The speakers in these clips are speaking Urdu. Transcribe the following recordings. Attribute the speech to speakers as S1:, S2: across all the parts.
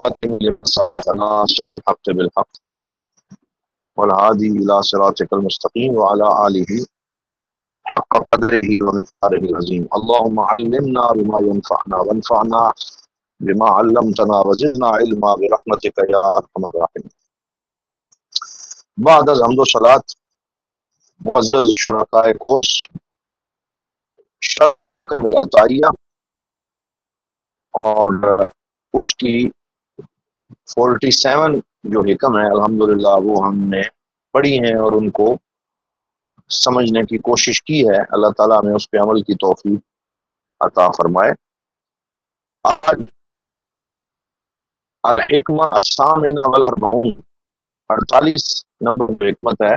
S1: الخاتم لما سبق ناصر الحق بالحق والهادي إلى صراطك المستقيم وعلى آله حق قدره ومقداره العظيم. اللهم علمنا بما ينفعنا وانفعنا بما علمتنا وزدنا علما برحمتك يا ارحم الراحمين. بعد از حمد و صلات، معزز شرکائے کورس عطائیہ اور اس کی 47 جو حکم ہے الحمدللہ وہ ہم نے پڑھی ہیں اور ان کو سمجھنے کی کوشش کی ہے. اللہ تعالیٰ ہمیں اس پہ عمل کی توفیق عطا فرمائے. آج الحکمہ الثامنہ والاربعون 48 نمبر کی حکمت ہے.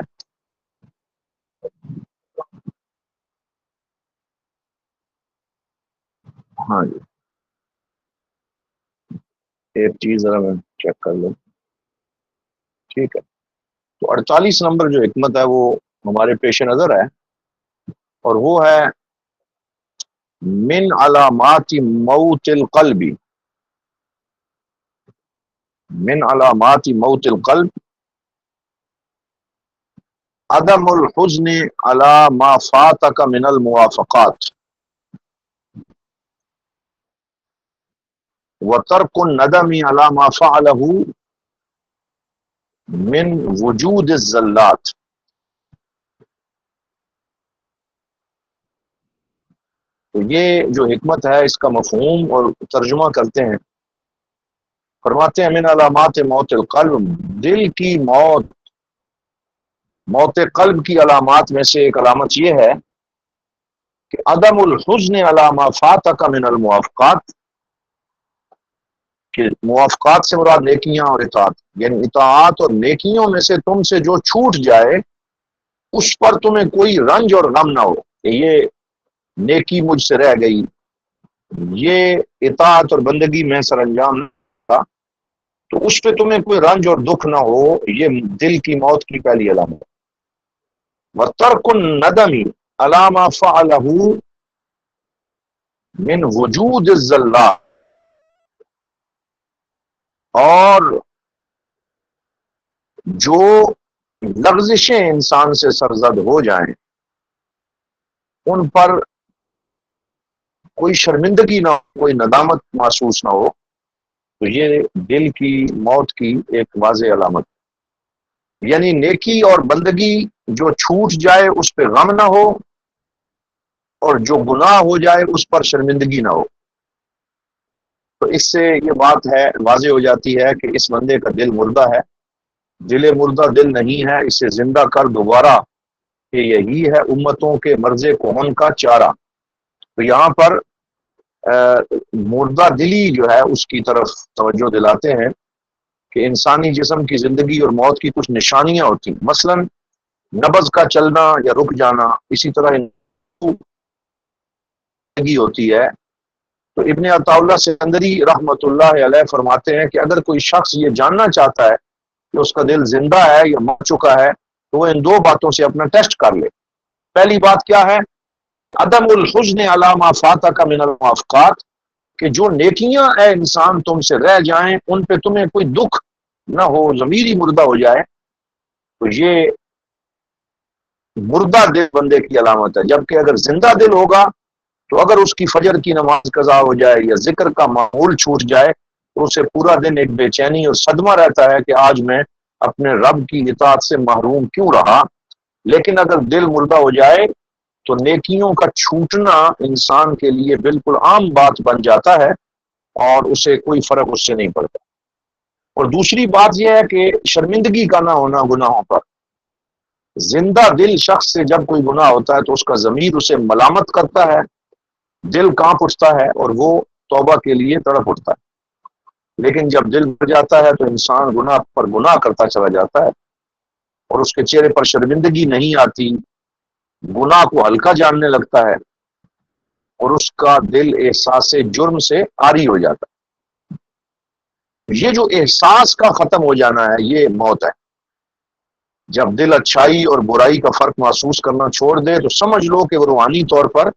S1: ہاں جی، ایک چیز ذرا میں چیک کر لوں. ٹھیک ہے، تو 48 نمبر جو حکمت ہے وہ ہمارے پیش نظر ہے اور وہ ہے من علامات موت القلب. من علامات موت القلب عدم الحزن على ما فاتك من الموافقات وترك الندم على ما فعله من وجود الزلات. تو یہ جو حکمت ہے اس کا مفہوم اور ترجمہ کرتے ہیں. فرماتے ہیں من علامات موت القلب، دل کی موت، موت قلب کی علامات میں سے ایک علامت یہ ہے کہ عدم الحزن علی ما فاتک من الموافقات، کہ موافقات سے مراد نیکیاں اور اطاعت، یعنی اطاعت اور نیکیوں میں سے تم سے جو چھوٹ جائے اس پر تمہیں کوئی رنج اور غم نہ ہو کہ یہ نیکی مجھ سے رہ گئی، یہ اطاعت اور بندگی میں سر انجام نہ تھا، تو اس پہ تمہیں کوئی رنج اور دکھ نہ ہو. یہ دل کی موت کی پہلی علامت. وَتَرْكُ النَّدَمِ عَلَى مَا فَعَلَهُ مِنْ وُجُودِ الزَّلَّاتِ، اور جو لغزشیں انسان سے سرزد ہو جائیں ان پر کوئی شرمندگی نہ ہو، کوئی ندامت محسوس نہ ہو، تو یہ دل کی موت کی ایک واضح علامت. یعنی نیکی اور بندگی جو چھوٹ جائے اس پہ غم نہ ہو اور جو گناہ ہو جائے اس پر شرمندگی نہ ہو. تو اس سے یہ بات ہے واضح ہو جاتی ہے کہ اس بندے کا دل مردہ ہے. دل مردہ دل نہیں ہے، اسے زندہ کر دوبارہ، کہ یہی ہے امتوں کے مرض کون کا چارہ. تو یہاں پر مردہ دلی جو ہے اس کی طرف توجہ دلاتے ہیں کہ انسانی جسم کی زندگی اور موت کی کچھ نشانیاں ہوتی ہیں، مثلا نبض کا چلنا یا رک جانا. اسی طرح زندگی ہوتی ہے. تو ابن عطا اللہ سکندری رحمۃ اللہ علیہ فرماتے ہیں کہ اگر کوئی شخص یہ جاننا چاہتا ہے کہ اس کا دل زندہ ہے یا مر چکا ہے تو وہ ان دو باتوں سے اپنا ٹیسٹ کر لے. پہلی بات کیا ہے؟ عدم الحزن علی ما فاتک من الموافقات، کہ جو نیکیاں اے انسان تم سے رہ جائیں ان پہ تمہیں کوئی دکھ نہ ہو، ضمیر ہی مردہ ہو جائے. تو یہ مردہ دل بندے کی علامت ہے. جبکہ اگر زندہ دل ہوگا تو اگر اس کی فجر کی نماز قضا ہو جائے یا ذکر کا معمول چھوٹ جائے تو اسے پورا دن ایک بے چینی اور صدمہ رہتا ہے کہ آج میں اپنے رب کی اطاعت سے محروم کیوں رہا. لیکن اگر دل مردہ ہو جائے تو نیکیوں کا چھوٹنا انسان کے لیے بالکل عام بات بن جاتا ہے اور اسے کوئی فرق اس سے نہیں پڑتا. اور دوسری بات یہ ہے کہ شرمندگی کا نہ ہونا گناہوں پر. زندہ دل شخص سے جب کوئی گناہ ہوتا ہے تو اس کا ضمیر اسے ملامت کرتا ہے، دل کانپ اٹھتا ہے اور وہ توبہ کے لیے تڑپ اٹھتا ہے. لیکن جب دل بھر جاتا ہے تو انسان گناہ پر گناہ کرتا چلا جاتا ہے اور اس کے چہرے پر شرمندگی نہیں آتی، گناہ کو ہلکا جاننے لگتا ہے اور اس کا دل احساس جرم سے عاری ہو جاتا ہے. یہ جو احساس کا ختم ہو جانا ہے یہ موت ہے. جب دل اچھائی اور برائی کا فرق محسوس کرنا چھوڑ دے تو سمجھ لو کہ وہ روحانی طور پر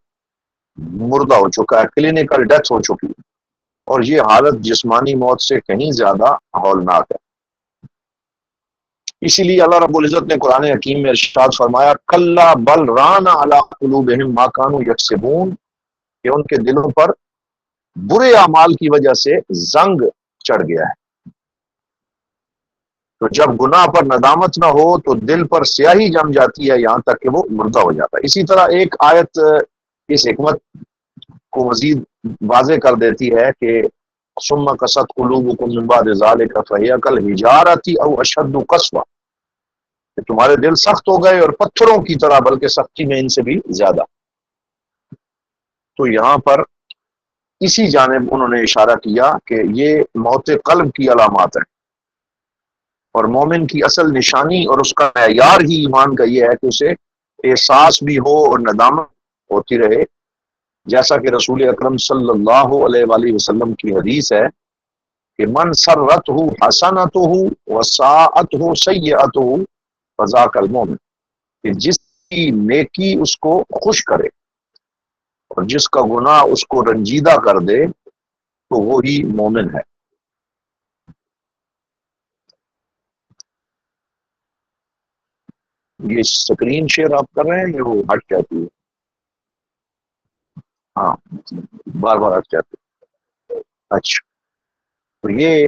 S1: مردہ ہو چکا ہے، کلینکل ڈیتھ ہو چکی ہے. اور یہ حالت جسمانی موت سے کہیں زیادہ ہولناک ہے۔ اسی لیے اللہ رب العزت نے قرآن حکیم میں ارشاد فرمایا کلا بل ران علی قلوبہم ما کانوا یکسبون، کہ ان کے دلوں پر برے اعمال کی وجہ سے زنگ چڑھ گیا ہے۔ تو جب گناہ پر ندامت نہ ہو تو دل پر سیاہی جم جاتی ہے، یہاں تک کہ وہ مردہ ہو جاتا ہے۔ اسی طرح ایک آیت اس حکمت کو مزید واضح کر دیتی ہے کہ ثم قست قلوبکم من بعد ذلک فہی کالحجارۃ او اشد قسوہ، کہ تمہارے دل سخت ہو گئے اور پتھروں کی طرح، بلکہ سختی میں ان سے بھی زیادہ۔ تو یہاں پر اسی جانب انہوں نے اشارہ کیا کہ یہ موت قلب کی علامات ہیں، اور مومن کی اصل نشانی اور اس کا معیار ہی ایمان کا یہ ہے کہ اسے احساس بھی ہو اور ندامت ہوتی رہے، جیسا کہ رسول اکرم صلی اللہ علیہ وآلہ وسلم کی حدیث ہے کہ من سرتہ حسنتہ وساءتہ سیئتہ فذاک المومن، کہ جس کی نیکی اس کو خوش کرے اور جس کا گناہ اس کو رنجیدہ کر دے تو وہی مومن ہے۔ یہ سکرین شیئر آپ کر رہے ہیں یہ وہ ہٹ جاتی ہے؟ ہاں، بار بار ہٹ جاتی ہے۔ اچھا، تو یہ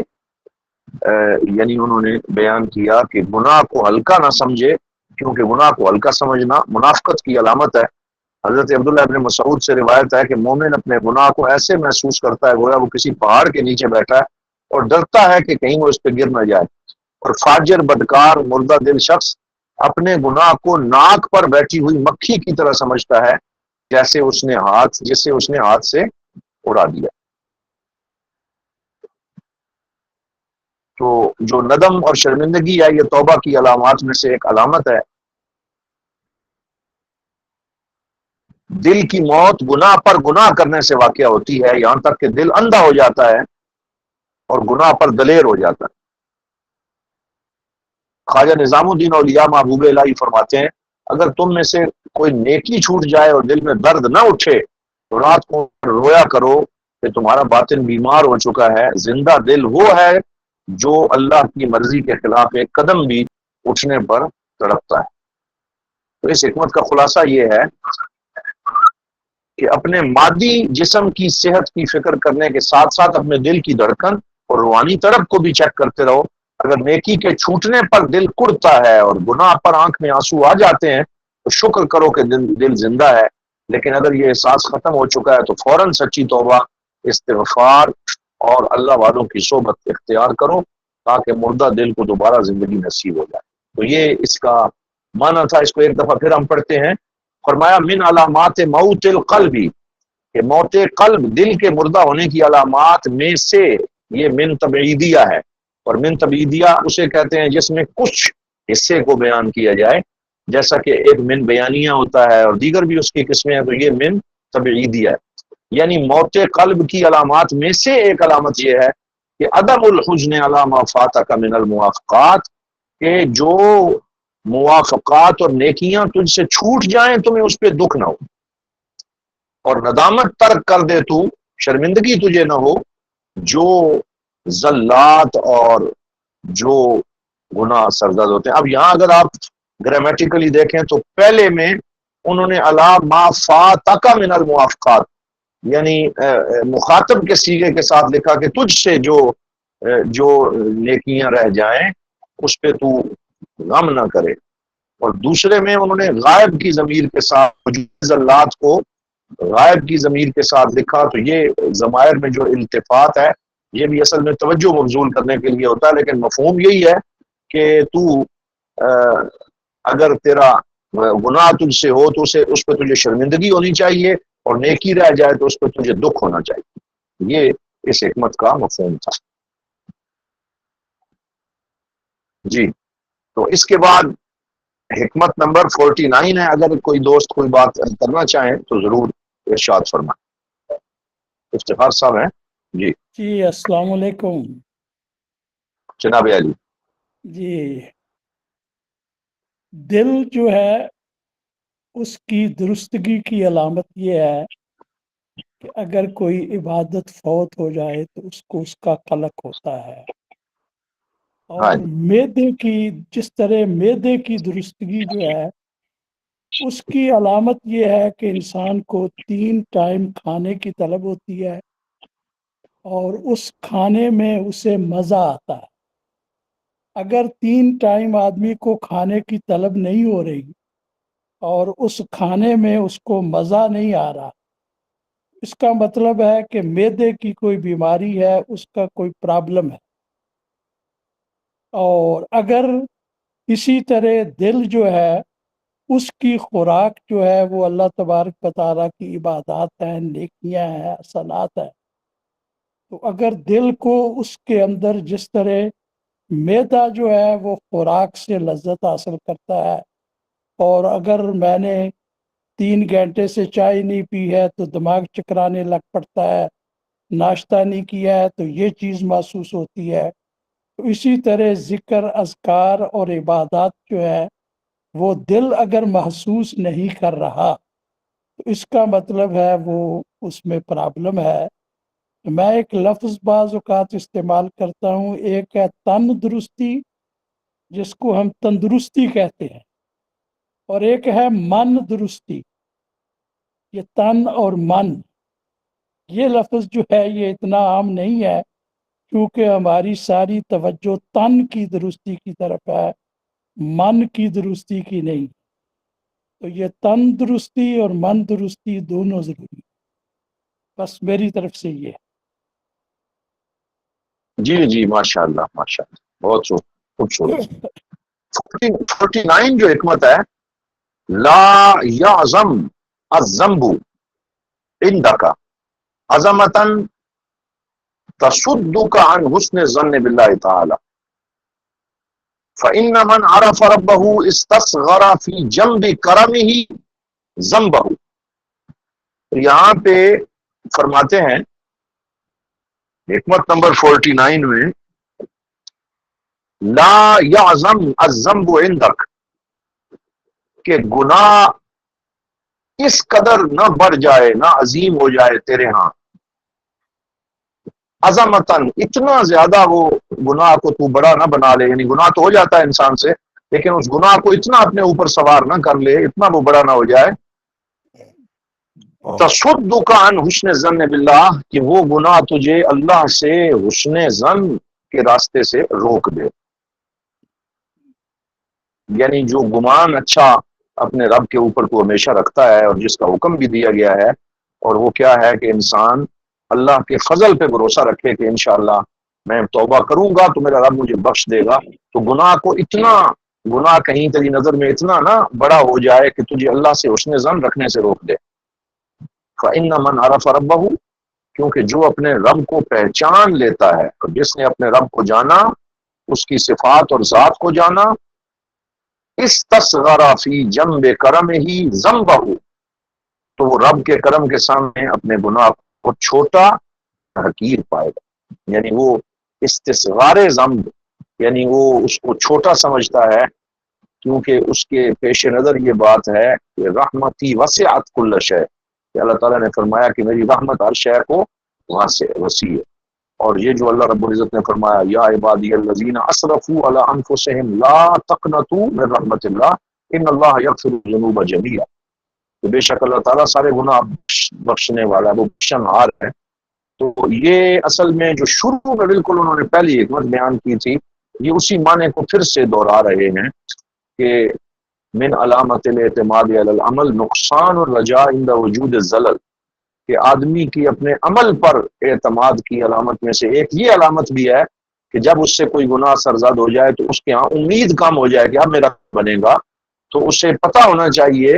S1: یعنی انہوں نے بیان کیا کہ گناہ کو ہلکا نہ سمجھے، کیونکہ گناہ کو ہلکا سمجھنا منافقت کی علامت ہے۔ حضرت عبداللہ ابن مسعود سے روایت ہے کہ مومن اپنے گناہ کو ایسے محسوس کرتا ہے گویا وہ کسی پہاڑ کے نیچے بیٹھا ہے اور ڈرتا ہے کہ کہیں وہ اس پہ گر نہ جائے، اور فاجر بدکار مردہ دل شخص اپنے گناہ کو ناک پر بیٹھی ہوئی مکھی کی طرح سمجھتا ہے جسے اس نے ہاتھ سے اڑا دیا۔ تو جو ندم اور شرمندگی ہے یہ توبہ کی علامات میں سے ایک علامت ہے۔ دل کی موت گناہ پر گناہ کرنے سے واقع ہوتی ہے، یہاں تک کہ دل اندھا ہو جاتا ہے اور گناہ پر دلیر ہو جاتا ہے۔ خواجہ نظام الدین اولیاء محبوب الہی فرماتے ہیں اگر تم میں سے کوئی نیکی چھوٹ جائے اور دل میں درد نہ اٹھے تو رات کو رویا کرو کہ تمہارا باطن بیمار ہو چکا ہے۔ زندہ دل وہ ہے جو اللہ کی مرضی کے خلاف ایک قدم بھی اٹھنے پر تڑپتا ہے۔ تو اس حکمت کا خلاصہ یہ ہے کہ اپنے مادی جسم کی صحت کی فکر کرنے کے ساتھ ساتھ اپنے دل کی دھڑکن اور روحانی طرف کو بھی چیک کرتے رہو۔ اگر نیکی کے چھوٹنے پر دل کڑتا ہے اور گناہ پر آنکھ میں آنسو آ جاتے ہیں تو شکر کرو کہ دل زندہ ہے، لیکن اگر یہ احساس ختم ہو چکا ہے تو فوراً سچی توبہ، استغفار اور اللہ والوں کی صحبت اختیار کرو تاکہ مردہ دل کو دوبارہ زندگی نصیب ہو جائے۔ تو یہ اس کا معنی تھا۔ اس کو ایک دفعہ پھر ہم پڑھتے ہیں۔ فرمایا من علامات موت القلب، کہ موت قلب دل کے مردہ ہونے کی علامات میں سے یہ من تبعیدیہ ہے، اور من تبعیدیہ اسے کہتے ہیں جس میں کچھ حصے کو بیان کیا جائے، جیسا کہ ایک من بیانیہ ہوتا ہے اور دیگر بھی اس کی قسمیں ہیں، تو یہ من تبعیدیہ ہے۔ یعنی موت قلب کی علامات میں سے ایک علامت یہ ہے کہ عدم الحزن علی ما فاتک من الموافقات، کہ جو موافقات اور نیکیاں تجھ سے چھوٹ جائیں تمہیں اس پہ دکھ نہ ہو، اور ندامت ترک کر دے تو شرمندگی تجھے نہ ہو جو زلات اور جو گناہ سرزد ہوتے ہیں۔ اب یہاں اگر آپ گرامیٹیکلی دیکھیں تو پہلے میں انہوں نے علی ما فاتک من الموافقات، یعنی مخاطب کے صیغے کے ساتھ لکھا کہ تجھ سے جو نیکیاں رہ جائیں اس پہ تو غم نہ کرے، اور دوسرے میں انہوں نے غائب کی ضمیر کے ساتھ زلات کو غائب کی ضمیر کے ساتھ لکھا۔ تو یہ ضمائر میں جو التفات ہے یہ بھی اصل میں توجہ مبذول کرنے کے لیے ہوتا ہے، لیکن مفہوم یہی ہے کہ تو اگر تیرا گناہ تجھ سے ہو تو اس پہ تجھے شرمندگی ہونی چاہیے، اور نیکی رہ جائے تو اس پہ تجھے دکھ ہونا چاہیے۔ یہ اس حکمت کا مفہوم تھا۔ جی، تو اس کے بعد حکمت نمبر 49 ہے۔ اگر کوئی دوست کوئی بات کرنا چاہیں تو ضرور ارشاد فرمائیں۔ افتخار صاحب ہیں؟ جی
S2: جی السلام علیکم۔
S1: جناب علی۔
S2: جی، دل جو ہے اس کی درستگی کی علامت یہ ہے کہ اگر کوئی عبادت فوت ہو جائے تو اس کو اس کا قلق ہوتا ہے،
S1: ہاں
S2: اور معدے کی جس طرح معدے کی درستگی جو ہے اس کی علامت یہ ہے کہ انسان کو 3 ٹائم کھانے کی طلب ہوتی ہے اور اس کھانے میں اسے مزہ آتا ہے۔ اگر 3 ٹائم آدمی کو کھانے کی طلب نہیں ہو رہی اور اس کھانے میں اس کو مزہ نہیں آ رہا، اس کا مطلب ہے کہ معدے کی کوئی بیماری ہے، اس کا کوئی پرابلم ہے۔ اور اگر اسی طرح دل جو ہے اس کی خوراک جو ہے وہ اللہ تبارک و تعالیٰ کی عبادات ہیں، نیکیاں ہیں، حسنات ہیں، تو اگر دل کو اس کے اندر جس طرح معدہ جو ہے وہ خوراک سے لذت حاصل کرتا ہے، اور اگر میں نے 3 گھنٹے سے چائے نہیں پی ہے تو دماغ چکرانے لگ پڑتا ہے، ناشتہ نہیں کیا ہے تو یہ چیز محسوس ہوتی ہے، تو اسی طرح ذکر، اذکار اور عبادات جو ہے وہ دل اگر محسوس نہیں کر رہا تو اس کا مطلب ہے وہ اس میں پرابلم ہے۔ میں ایک لفظ بعض اوقات استعمال کرتا ہوں، ایک ہے تن درستی جس کو ہم تندرستی کہتے ہیں، اور ایک ہے من درستی۔ یہ تن اور من، یہ لفظ جو ہے یہ اتنا عام نہیں ہے کیونکہ ہماری ساری توجہ تن کی درستی کی طرف ہے، من کی درستی کی نہیں۔ تو یہ تن درستی اور من درستی دونوں ضروری، بس میری طرف سے یہ ہے۔
S1: جی جی، ماشاء اللہ ماشاء اللہ، بہت خوبصورت۔ 49 جو حکمت ہے، لا یعظم الذنب عندک عظمتاً تصدک عن حسن الظن باللہ تعالی، فإن من عرف ربه استصغر في جنب کرمه ذنبه۔ یہاں پہ فرماتے ہیں حکمت نمبر 49 میں، لا یعظم الذنب عندک، کہ گناہ اس قدر نہ بڑھ جائے، نہ عظیم ہو جائے تیرے ہاں، عظمتاً اتنا زیادہ وہ گناہ کو تو بڑا نہ بنا لے، یعنی گناہ تو ہو جاتا ہے انسان سے، لیکن اس گناہ کو اتنا اپنے اوپر سوار نہ کر لے، اتنا وہ بڑا نہ ہو جائے، تصدک عن حسن ظن باللہ، کہ وہ گناہ تجھے اللہ سے حسن ظن کے راستے سے روک دے۔ یعنی جو گمان اچھا اپنے رب کے اوپر تو ہمیشہ رکھتا ہے، اور جس کا حکم بھی دیا گیا ہے، اور وہ کیا ہے کہ انسان اللہ کے فضل پہ بھروسہ رکھے کہ انشاءاللہ میں توبہ کروں گا تو میرا رب مجھے بخش دے گا، تو گناہ کو اتنا، گناہ کہیں تیری نظر میں اتنا نہ بڑا ہو جائے کہ تجھے اللہ سے حسن ظن رکھنے سے روک دے۔ فإن من عرف ربہ، کیونکہ جو اپنے رب کو پہچان لیتا ہے، اور جس نے اپنے رب کو جانا، اس کی صفات اور ذات کو جانا، استصغر فی جنب کرمہ ذنبہ، تو وہ رب کے کرم کے سامنے اپنے گناہ کو چھوٹا حقیر پائے گا۔ یعنی وہ استصغار ذنب، یعنی وہ اس کو چھوٹا سمجھتا ہے، کیونکہ اس کے پیش نظر یہ بات ہے کہ رحمتی وسعت کل شیء، کہ اللہ تعالیٰ نے فرمایا کہ میری رحمت ہر شے کو وسیع ہے۔ اور یہ جو اللہ رب العزت نے فرمایا، یا عبادی الذین اسرفوا علی انفسہم لا تقنطوا من رحمت اللہ ان اللہ یغفر الذنوب جميعا، تو بے شک اللہ تعالیٰ سارے گناہ بخشنے والا ہے، وہ بخشن ہار ہے۔ تو یہ اصل میں جو شروع میں بالکل انہوں نے پہلی حکمت بیان کی تھی، یہ اسی معنی کو پھر سے دوہرا رہے ہیں کہ من علامت الاعتماد علی العمل نقصان الرجاء عند وجود الزلل، کہ آدمی کی اپنے عمل پر اعتماد کی علامت میں سے ایک یہ علامت بھی ہے کہ جب اس سے کوئی گناہ سرزد ہو جائے تو اس کے ہاں امید کم ہو جائے کہ اب میرا بنے گا، تو اسے پتہ ہونا چاہیے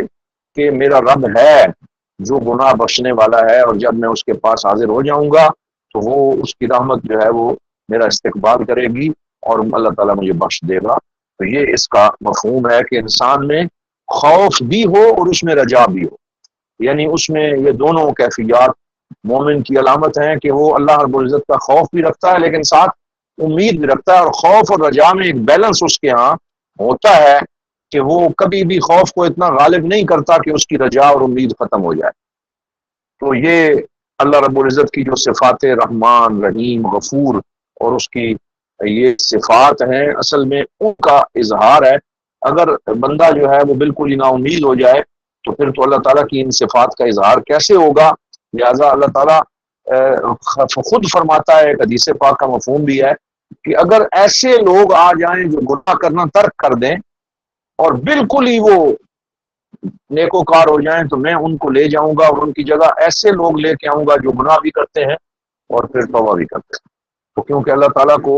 S1: کہ میرا رب ہے جو گناہ بخشنے والا ہے، اور جب میں اس کے پاس حاضر ہو جاؤں گا تو وہ اس کی رحمت جو ہے وہ میرا استقبال کرے گی اور اللہ تعالیٰ مجھے بخش دے گا۔ تو یہ اس کا مفہوم ہے کہ انسان میں خوف بھی ہو اور اس میں رجا بھی ہو، یعنی اس میں یہ دونوں کیفیات مومن کی علامت ہیں کہ وہ اللہ رب العزت کا خوف بھی رکھتا ہے لیکن ساتھ امید بھی رکھتا ہے، اور خوف اور رجا میں ایک بیلنس اس کے ہاں ہوتا ہے کہ وہ کبھی بھی خوف کو اتنا غالب نہیں کرتا کہ اس کی رجا اور امید ختم ہو جائے۔ تو یہ اللہ رب العزت کی جو صفات رحمان، رحیم، غفور اور اس کی یہ صفات ہیں، اصل میں ان کا اظہار ہے۔ اگر بندہ جو ہے وہ بالکل ہی نا امید ہو جائے تو پھر تو اللہ تعالیٰ کی ان صفات کا اظہار کیسے ہوگا؟ لہٰذا اللہ تعالیٰ خود فرماتا ہے، ایک حدیث پاک کا مفہوم بھی ہے کہ اگر ایسے لوگ آ جائیں جو گناہ کرنا ترک کر دیں اور بالکل ہی وہ نیکوکار ہو جائیں تو میں ان کو لے جاؤں گا اور ان کی جگہ ایسے لوگ لے کے آؤں گا جو گناہ بھی کرتے ہیں اور پھر توبہ بھی کرتے ہیں۔ تو کیونکہ اللہ تعالیٰ کو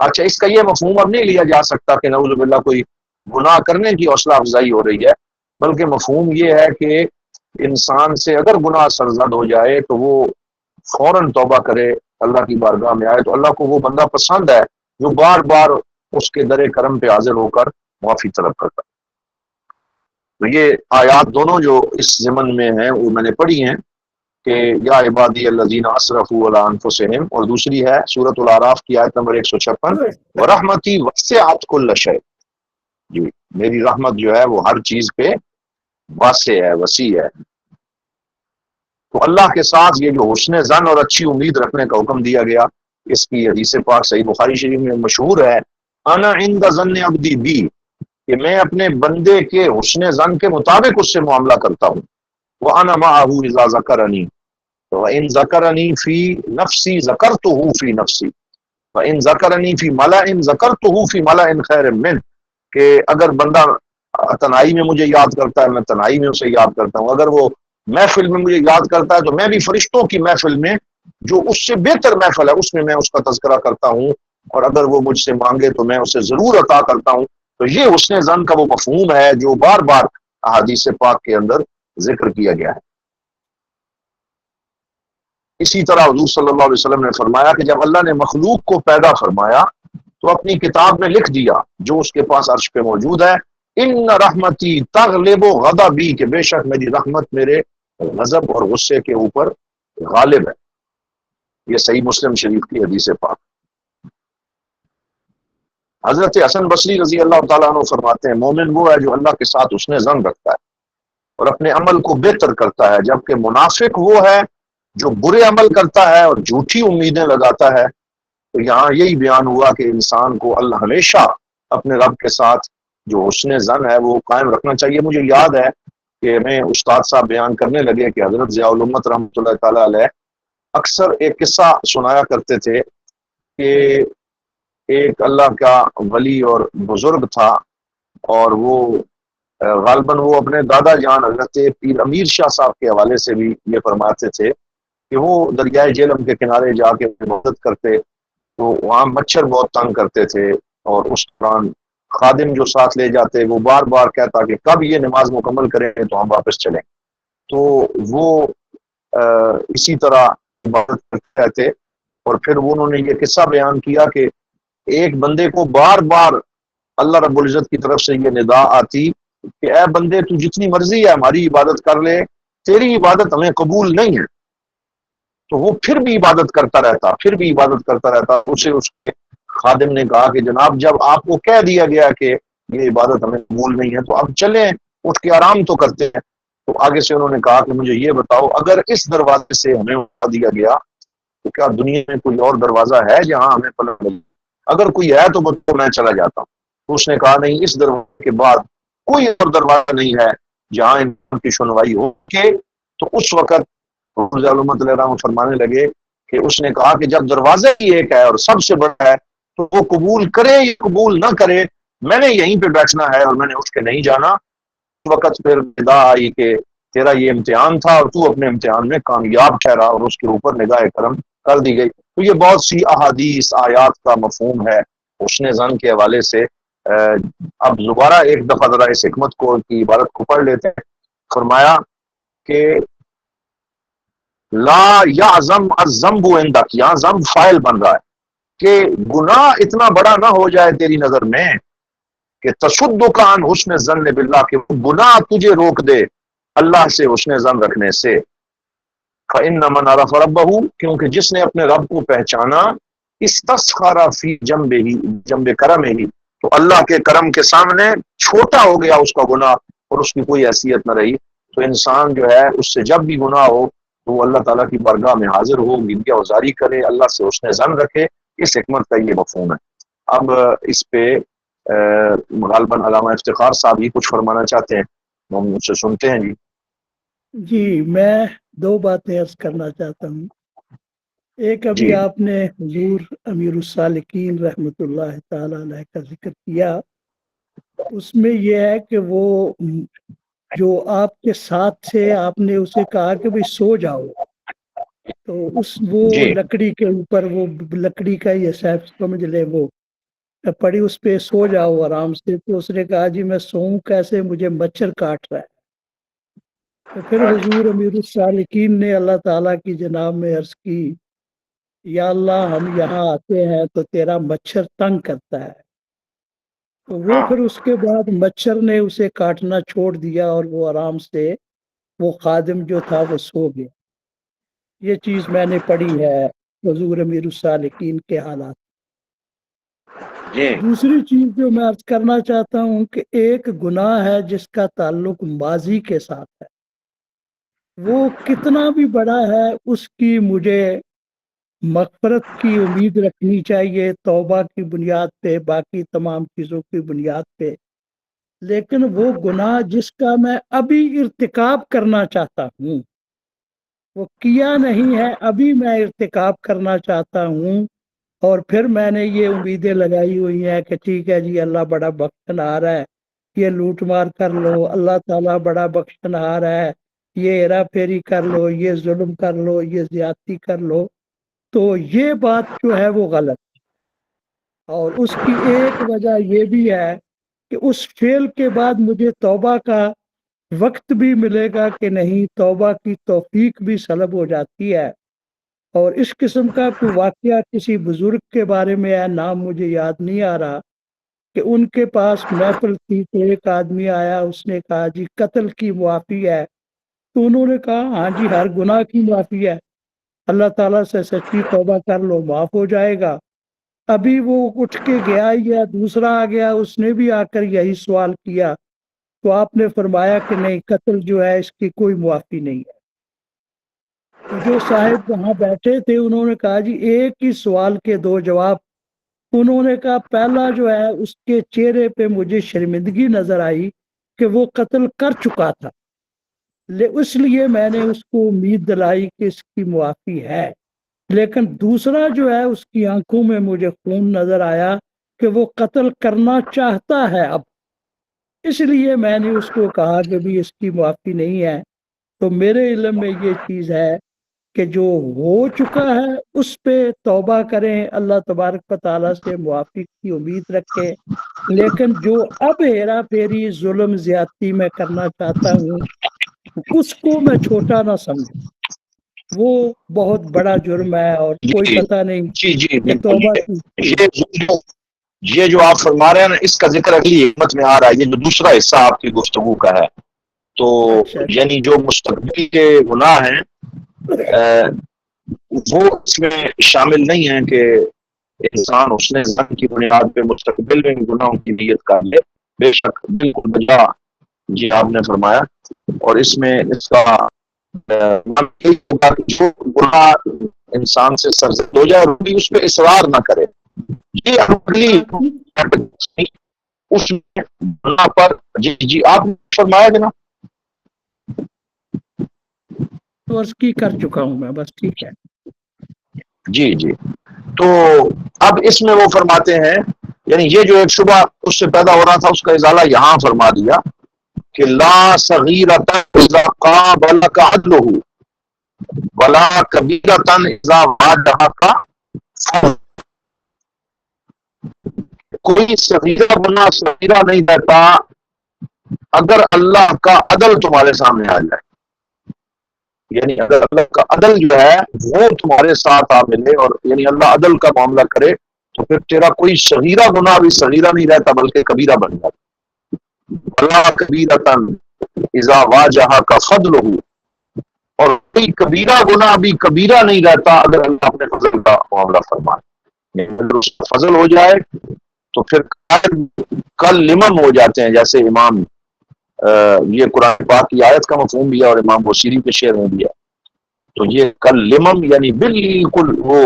S1: اچھا اس کا یہ مفہوم اب نہیں لیا جا سکتا کہ نعوذ باللہ کوئی گناہ کرنے کی حوصلہ افزائی ہو رہی ہے، بلکہ مفہوم یہ ہے کہ انسان سے اگر گناہ سرزد ہو جائے تو وہ فوراً توبہ کرے، اللہ کی بارگاہ میں آئے، تو اللہ کو وہ بندہ پسند ہے جو بار بار اس کے در کرم پہ حاضر ہو کر معافی طلب کرتا ہے۔ تو یہ آیات دونوں جو اس ضمن میں ہیں وہ میں نے پڑھی ہیں کہ یا عبادی الذین اسرفوا علی انفسہم، اور دوسری ہے سورۃ الاعراف کی آیت نمبر 156 ورحمتی وسعت کل شیء، جی میری رحمت جو ہے وہ ہر چیز پہ واسع ہے، وسیع ہے۔ تو اللہ کے ساتھ یہ جو حسن ظن اور اچھی امید رکھنے کا حکم دیا گیا، اس کی حدیث پاک صحیح بخاری شریف میں مشہور ہے، انا عند ظن عبدی بی، کہ میں اپنے بندے کے حسن ظن کے مطابق اس سے معاملہ کرتا ہوں۔ وَأَنَا مَعَهُ إِذَا ذَكَرَنِي، وَإِن ذَكَرَنِي فِي نَفْسِي ذَكَرْتُهُ فِي نَفْسِي وَإِن ذَكَرَنِي فِي مَلَإٍ ذَكَرْتُهُ فِي مَلَإٍ خَيْرٍ مِّنْهُ، کہ اگر بندہ تنہائی میں مجھے یاد کرتا ہے میں تنہائی میں اسے یاد کرتا ہوں، اگر وہ محفل میں مجھے یاد کرتا ہے تو میں بھی فرشتوں کی محفل میں جو اس سے بہتر محفل ہے اس میں اس کا تذکرہ کرتا ہوں، اور اگر وہ مجھ سے مانگے تو میں اسے ضرور عطا کرتا ہوں۔ تو یہ حسن ظن کا وہ مفہوم ہے جو بار بار احادیث پاک کے اندر ذکر کیا گیا ہے۔ اسی طرح حضور صلی اللہ علیہ وسلم نے فرمایا کہ جب اللہ نے مخلوق کو پیدا فرمایا تو اپنی کتاب میں لکھ دیا جو اس کے پاس عرش پہ موجود ہے، ان رحمتی تغلب غضبی، کہ بے شک میری رحمت میرے غضب اور غصے کے اوپر غالب ہے۔ یہ صحیح مسلم شریف کی حدیث پاک۔ حضرت حسن بصری رضی اللہ تعالیٰ عنہ فرماتے ہیں مومن وہ ہے جو اللہ کے ساتھ حسن ظن رکھتا ہے اور اپنے عمل کو بہتر کرتا ہے، جبکہ منافق وہ ہے جو برے عمل کرتا ہے اور جھوٹی امیدیں لگاتا ہے۔ تو یہاں یہی بیان ہوا کہ انسان کو اللہ ہمیشہ اپنے رب کے ساتھ جو حسن ظن ہے وہ قائم رکھنا چاہیے۔ مجھے یاد ہے کہ میں استاد صاحب بیان کرنے لگے کہ حضرت ضیاء الامت رحمۃ اللہ تعالیٰ علیہ اکثر ایک قصہ سنایا کرتے تھے کہ ایک اللہ کا ولی اور بزرگ تھا، اور وہ غالباً وہ اپنے دادا جان حضرت پیر امیر شاہ صاحب کے حوالے سے بھی یہ فرماتے تھے کہ وہ دریائے جہلم کے کنارے جا کے عبادت کرتے تو وہاں مچھر بہت تنگ کرتے تھے، اور اس دوران خادم جو ساتھ لے جاتے وہ بار بار کہتا کہ کب یہ نماز مکمل کریں تو ہم واپس چلیں۔ تو وہ اسی طرح عبادت کرتے رہتے، اور پھر انہوں نے یہ قصہ بیان کیا کہ ایک بندے کو بار بار اللہ رب العزت کی طرف سے یہ ندا آتی کہ اے بندے تو جتنی مرضی ہے ہماری عبادت کر لے، تیری عبادت ہمیں قبول نہیں ہے۔ تو وہ پھر بھی عبادت کرتا رہتا۔ اسے اس کے خادم نے کہا کہ جناب جب آپ کو کہہ دیا گیا کہ یہ عبادت ہمیں قبول نہیں ہے تو اب چلیں اٹھ کے آرام تو کرتے ہیں۔ تو آگے سے انہوں نے کہا کہ مجھے یہ بتاؤ اگر اس دروازے سے ہمیں اٹھا دیا گیا تو کیا دنیا میں کوئی اور دروازہ ہے جہاں ہمیں پناہ ملے؟ اگر کوئی ہے تو میں چلا جاتا ہوں۔ تو اس نے کہا نہیں، اس دروازے کے بعد کوئی اور دروازہ نہیں ہے جہاں ان کی سنوائی ہو کے۔ تو اس وقت فرمانے لگے کہ اس نے کہا کہ جب دروازہ ہی ایک ہے اور سب سے بڑا ہے تو وہ قبول کرے یا قبول نہ کرے میں نے یہیں پہ بیٹھنا ہے اور میں نے اٹھ کے نہیں جانا۔ اس وقت پھر ندا آئی کہ تیرا یہ امتحان تھا اور تو اپنے امتحان میں کامیاب ٹھہرا، اور اس کے اوپر نگاہ کرم کر دی گئی۔ تو یہ بہت سی احادیث آیات کا مفہوم ہے حسن ظن کے حوالے سے۔ اب دوبارہ ایک دفعہ ذرا اس حکمت کو کی عبارت کو پڑھ لیتے ہیں۔ فرمایا کہ لا یعظم الذنب عندک، یہاں ذنب فاعل بن رہا ہے کہ گناہ اتنا بڑا نہ ہو جائے تیری نظر میں کہ تصدق عن حسن الظن باللہ، کہ گناہ تجھے روک دے اللہ سے حسن ظن رکھنے سے۔ فإن من عرف ربہ، کیونکہ جس نے اپنے رب کو پہچانا، استسخر فی جنب کرمہ، تو اللہ کے کرم کے سامنے چھوٹا ہو گیا اس کا گناہ اور اس کی کوئی حیثیت نہ رہی۔ تو انسان جو ہے اس سے جب بھی گناہ ہو تو وہ اللہ تعالیٰ کی بارگاہ میں حاضر ہو، گنگیا وزاری کرے، اللہ سے حسن ظن رکھے، اس حکمت کا یہ مفہوم ہے۔ اب اس پہ غالباً علامہ افتخار صاحب ہی کچھ فرمانا چاہتے ہیں، ہم ان سے سنتے ہیں۔
S2: جی میں دو باتیں عرض کرنا چاہتا ہوں۔ ایک ابھی
S1: جی
S2: آپ نے حضور امیر السالکین رحمۃ اللہ تعالی علیہ کا ذکر کیا، اس میں یہ ہے کہ وہ جو آپ کے ساتھ تھے، آپ نے اسے کہا کہ بھئی سو جاؤ، تو وہ
S1: جی
S2: لکڑی کے اوپر، وہ لکڑی کا یہ سیف سمجھ لے، وہ پڑی، اس پہ سو جاؤ آرام سے۔ تو اس نے کہا جی میں سوؤں کیسے، مجھے مچھر کاٹ رہا ہے۔ تو پھر حضور امیر السالکین نے اللہ تعالیٰ کی جناب میں عرض کی، یا اللہ ہم یہاں آتے ہیں تو تیرا مچھر تنگ کرتا ہے۔ تو وہ پھر اس کے بعد مچھر نے اسے کاٹنا چھوڑ دیا، اور وہ آرام سے وہ خادم جو تھا وہ سو گیا۔ یہ چیز میں نے پڑھی ہے حضور امیر السالکین کے حالات۔
S1: جی
S2: دوسری چیز جو میں عرض کرنا چاہتا ہوں کہ ایک گناہ ہے جس کا تعلق ماضی کے ساتھ ہے، وہ کتنا بھی بڑا ہے، اس کی مجھے مغفرت کی امید رکھنی چاہیے، توبہ کی بنیاد پہ، باقی تمام چیزوں کی بنیاد پہ۔ لیکن وہ گناہ جس کا میں ابھی ارتکاب کرنا چاہتا ہوں، وہ کیا نہیں ہے، ابھی میں ارتکاب کرنا چاہتا ہوں، اور پھر میں نے یہ امیدیں لگائی ہوئی ہیں کہ ٹھیک ہے جی اللہ بڑا بخشنہار ہے، یہ لوٹ مار کر لو، اللہ تعالیٰ بڑا بخشنہار ہے، یہ ہیرا پھیری کر لو، یہ ظلم کر لو، یہ زیادتی کر لو۔ تو یہ بات جو ہے وہ غلط، اور اس کی ایک وجہ یہ بھی ہے کہ اس فعل کے بعد مجھے توبہ کا وقت بھی ملے گا کہ نہیں، توبہ کی توفیق بھی سلب ہو جاتی ہے۔ اور اس قسم کا کوئی واقعہ کسی بزرگ کے بارے میں ہے، نام مجھے یاد نہیں آ رہا، کہ ان کے پاس محفل تھی تو ایک آدمی آیا، اس نے کہا جی قتل کی معافی ہے۔ تو انہوں نے کہا ہاں جی ہر گناہ کی معافی ہے، اللہ تعالیٰ سے سچی توبہ کر لو معاف ہو جائے گا۔ ابھی وہ اٹھ کے گیا یا دوسرا آ گیا، اس نے بھی آ کر یہی سوال کیا، تو آپ نے فرمایا کہ نہیں، قتل جو ہے اس کی کوئی معافی نہیں ہے۔ تو جو صاحب وہاں بیٹھے تھے انہوں نے کہا جی ایک ہی سوال کے دو جواب۔ انہوں نے کہا پہلا جو ہے، اس کے چہرے پہ مجھے شرمندگی نظر آئی کہ وہ قتل کر چکا تھا، اس لیے میں نے اس کو امید دلائی کہ اس کی معافی ہے۔ لیکن دوسرا جو ہے، اس کی آنکھوں میں مجھے خون نظر آیا کہ وہ قتل کرنا چاہتا ہے اب، اس لیے میں نے اس کو کہا کہ بھی اس کی معافی نہیں ہے۔ تو میرے علم میں یہ چیز ہے کہ جو ہو چکا ہے اس پہ توبہ کریں، اللہ تبارک و تعالیٰ سے معافی کی امید رکھیں، لیکن جو اب ہیرا پھیری ظلم زیادتی میں کرنا چاہتا ہوں، اس کو میں چھوٹا نہ سمجھوں، وہ بہت بڑا جرم ہے، اور کوئی
S1: جی
S2: پتہ نہیں
S1: جی جی
S2: کہ
S1: بالکل۔
S2: توبہ کی۔
S1: یہ جو آپ فرما رہے ہیں نا، اس کا ذکر اگلی حکمت میں آ رہا ہے، یہ جو دوسرا حصہ آپ کی گفتگو کا ہے۔ تو
S2: اچھا
S1: یعنی جو مستقبل کے گناہ ہیں وہ اس میں شامل نہیں ہیں کہ انسان حسن ظن کی بنیاد پہ مستقبل میں گناہوں کی نیت کر لے، بے شک بالکل بجا جی آپ نے فرمایا۔ اور اس میں اس کا جو گناہ انسان سے سرزد ہو جائے اور بھی اس پہ اصرار نہ کرے، یہ اگلی اس گناہ پر جی آپ نے فرمایا کہ نا،
S2: عرض کی کر چکا ہوں میں، بس ٹھیک ہے۔
S1: جی جی۔ تو اب اس میں وہ فرماتے ہیں، یعنی یہ جو ایک شبہ اس سے پیدا ہو رہا تھا اس کا ازالہ یہاں فرما دیا کہ لا صغیرۃ اذا قابلک عدلہ ولا کبیرۃ اذا وعدک، کوئی صغیرہ گناہ صغیرہ نہیں رہتا اگر اللہ کا عدل تمہارے سامنے آ جائے، یعنی اگر اللہ کا عدل جو ہے وہ تمہارے ساتھ آ ملے، اور یعنی اللہ عدل کا معاملہ کرے، تو پھر تیرا کوئی صغیرہ گناہ بھی صغیرہ نہیں رہتا بلکہ کبیرہ بن جاتا۔ اللہ کبیرتن اذا واجہک فضلہ، اور کوئی کبیرہ گناہ بھی کبیرہ نہیں رہتا اگر اللہ اپنے فضل کا معاملہ فرمائے، یعنی اگر اس کا فضل ہو جائے تو پھر کل لمم ہو جاتے ہیں، جیسے امام یہ قرآن پاک کی آیت کا مفہوم بھی ہے اور امام بصیری کے شعر میں بھی ہے۔ تو یہ کل لمم یعنی بالکل وہ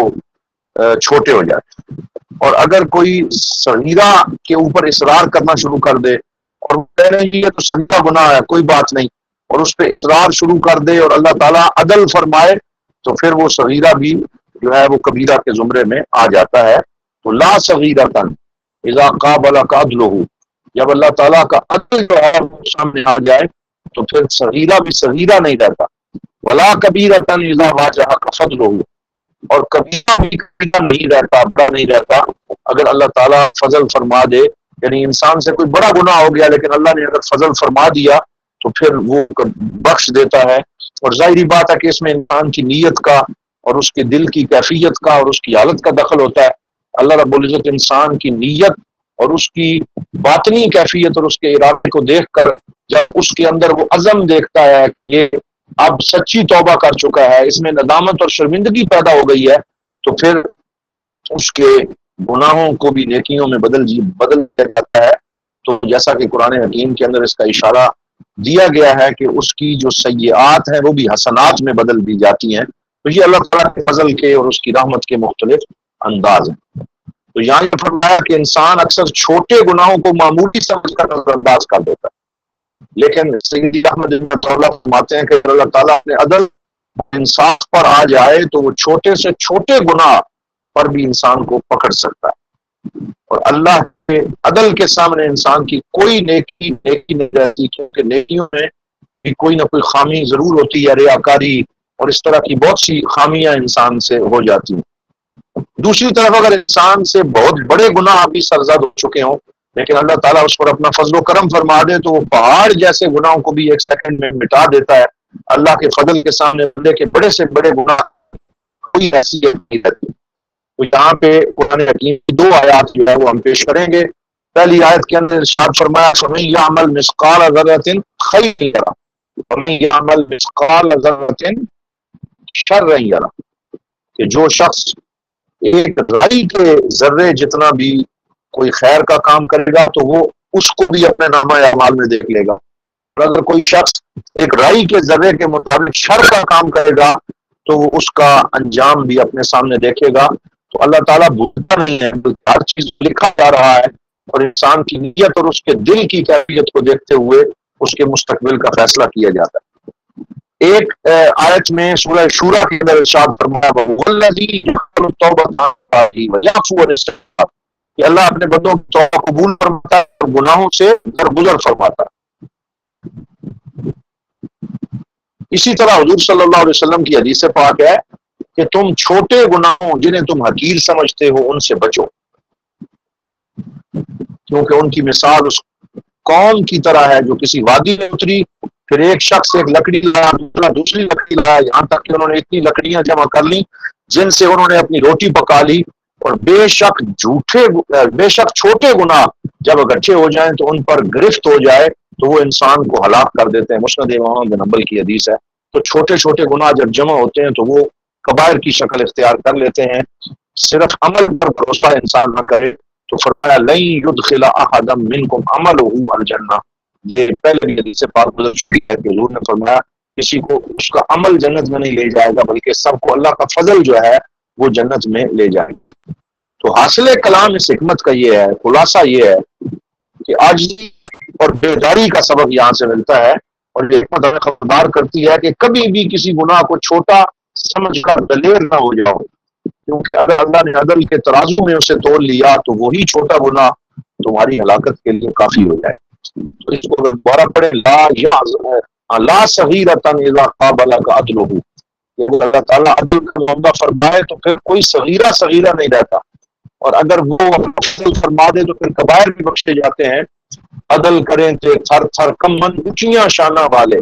S1: چھوٹے ہو جاتے. اور اگر کوئی صغیرہ کے اوپر اصرار کرنا شروع کر دے اور وہ کہہ رہے ہیں یہ تو صغیرہ گناہ ہے کوئی بات نہیں، اور اس پہ اصرار شروع کر دے اور اللہ تعالیٰ عدل فرمائے تو پھر وہ صغیرہ بھی جو ہے وہ کبیرہ کے زمرے میں آ جاتا ہے. تو لا صغیرۃ اذا قابل عدلہ، جب اللہ تعالیٰ کا عدل جو ہے وہ سامنے آ جائے تو پھر صغیرہ بھی صغیرہ نہیں رہتا. ولا کبیرۃ اذا واجہ فضلہ، اور کبیرہ بھی کبیرہ نہیں رہتا، بڑا نہیں رہتا اگر اللہ تعالیٰ فضل فرما دے. یعنی انسان سے کوئی بڑا گناہ ہو گیا لیکن اللہ نے اگر فضل فرما دیا تو پھر وہ بخش دیتا ہے. اور ظاہری بات ہے کہ اس میں انسان کی نیت کا اور اس کے دل کی کیفیت کا اور اس کی حالت کا دخل ہوتا ہے. اللہ رب العزت انسان کی نیت اور اس کی باطنی کیفیت اور اس کے ارادے کو دیکھ کر جب اس کے اندر وہ عزم دیکھتا ہے کہ یہ اب سچی توبہ کر چکا ہے، اس میں ندامت اور شرمندگی پیدا ہو گئی ہے، تو پھر اس کے گناہوں کو بھی نیکیوں میں بدل دیا جاتا ہے. تو جیسا کہ قرآن حکیم کے اندر اس کا اشارہ دیا گیا ہے کہ اس کی جو سیئات ہیں وہ بھی حسنات میں بدل دی جاتی ہیں. تو یہ اللہ تعالیٰ کے فضل کے اور اس کی رحمت کے مختلف انداز ہیں. تو یہاں یہ فرمایا کہ انسان اکثر چھوٹے گناہوں کو معمولی سمجھ کر نظر انداز کر دیتا ہے، لیکن سیدی احمد فرماتے ہیں کہ اللہ تعالیٰ اپنے عدل انصاف پر آ جائے تو وہ چھوٹے سے چھوٹے گناہ پر بھی انسان کو پکڑ سکتا ہے. اور اللہ کے عدل کے سامنے انسان کی کوئی نیکی نہیں رہتی، کیونکہ نیکیوں میں بھی کوئی نہ کوئی خامی ضرور ہوتی ہے، ریاکاری اور اس طرح کی بہت سی خامیاں انسان سے ہو جاتی ہیں. دوسری طرف اگر انسان سے بہت بڑے گناہ ابھی سرزد ہو چکے ہوں لیکن اللہ تعالیٰ اس پر اپنا فضل و کرم فرما دے تو وہ پہاڑ جیسے گناہوں کو بھی ایک سیکنڈ میں مٹا دیتا ہے. اللہ کے فضل کے سامنے بندے کے بڑے سے بڑے گناہ کوئی حیثیت نہیں رہتی. تو یہاں پہ قرآن حکیم کی 2 آیات جو ہے وہ ہم پیش کریں گے. پہلی آیت کے اندر ارشاد فرمایا فَمَن يَعْمَلْ مِثْقَالَ ذَرَّةٍ خَيْرًا يَرَهُ وَمَن يَعْمَلْ مِثْقَالَ ذَرَّةٍ شَرًّا يَرَهُ، کہ جو شخص ایک رائی کے ذرے جتنا بھی کوئی خیر کا کام کرے گا تو وہ اس کو بھی اپنے نامہ اعمال میں دیکھ لے گا، اور اگر کوئی شخص ایک رائی کے ذرے کے مطابق شر کا کام کرے گا تو وہ اس کا انجام بھی اپنے سامنے دیکھے گا. تو اللہ تعالیٰ بھولتا نہیں ہے، بلکہ ہر چیز لکھا جا رہا ہے اور انسان کی نیت اور اس کے دل کی کیفیت کو دیکھتے ہوئے اس کے مستقبل کا فیصلہ کیا جاتا ہے. ایک آیت میں سورہ شورا کے اندر ارشاد فرمایا وَالَّذِي يَقْبَلُ التَّوْبَةَ عَنِ عِبَادِهِ وَيَعْفُو عَنِ السَّيِّئَاتِ، کہ اللہ اپنے بندوں کی توبہ قبول فرماتا ہے اور گناہوں سے درگزر فرماتا ہے. اسی طرح حضور صلی اللہ علیہ وسلم کی حدیث پاک ہے کہ تم چھوٹے گناہوں جنہیں تم حقیر سمجھتے ہو ان سے بچو، کیونکہ ان کی مثال اس قوم کی طرح ہے جو کسی وادی میں اتری، پھر ایک شخص ایک لکڑی لایا، دوسری لکڑی لایا، یہاں تک کہ انہوں نے اتنی لکڑیاں جمع کر لی جن سے انہوں نے اپنی روٹی پکا لی. اور بے شک چھوٹے گناہ جب اکٹھے ہو جائیں تو ان پر گرفت ہو جائے تو وہ انسان کو ہلاک کر دیتے ہیں. مسند امام بن حنبل کی حدیث ہے. تو چھوٹے چھوٹے گناہ جب جمع ہوتے ہیں تو وہ کبائر کی شکل اختیار کر لیتے ہیں. صرف عمل پر بھروسہ انسان نہ کرے. تو فرمایا لن يدخل احدا منکم عمله الجنہ، یہ پہلے بھی حدیث پاک گزر چکی ہے کہ حضور نے فرمایا کسی کو اس کا عمل جنت میں نہیں لے جائے گا بلکہ سب کو اللہ کا فضل جو ہے وہ جنت میں لے جائے گا. تو حاصل کلام اس حکمت کا یہ ہے، خلاصہ یہ ہے کہ عاجزی اور بیداری کا سبب یہاں سے ملتا ہے. اور یہ حکمت ہمیں خبردار کرتی ہے کہ کبھی بھی کسی گناہ کو چھوٹا سمجھ کر دلیر نہ ہو جاؤ، کیونکہ اگر اللہ نے عدل کے ترازو میں اسے تول لیا تو وہی چھوٹا گناہ تمہاری ہلاکت کے لیے کافی ہو جائے. تو اس کو دوبارہ پڑھیں لا صغیرۃ اذا قابل عدلہ، جب اللہ تعالیٰ عدل کا معاملہ فرمائے تو پھر کوئی صغیرہ نہیں رہتا، اور اگر وہ اپنا فضل فرما دے تو پھر کبائر بھی بخشے جاتے ہیں. عدل کریں تے تھر تھر کمن اونچیاں شانہ والے،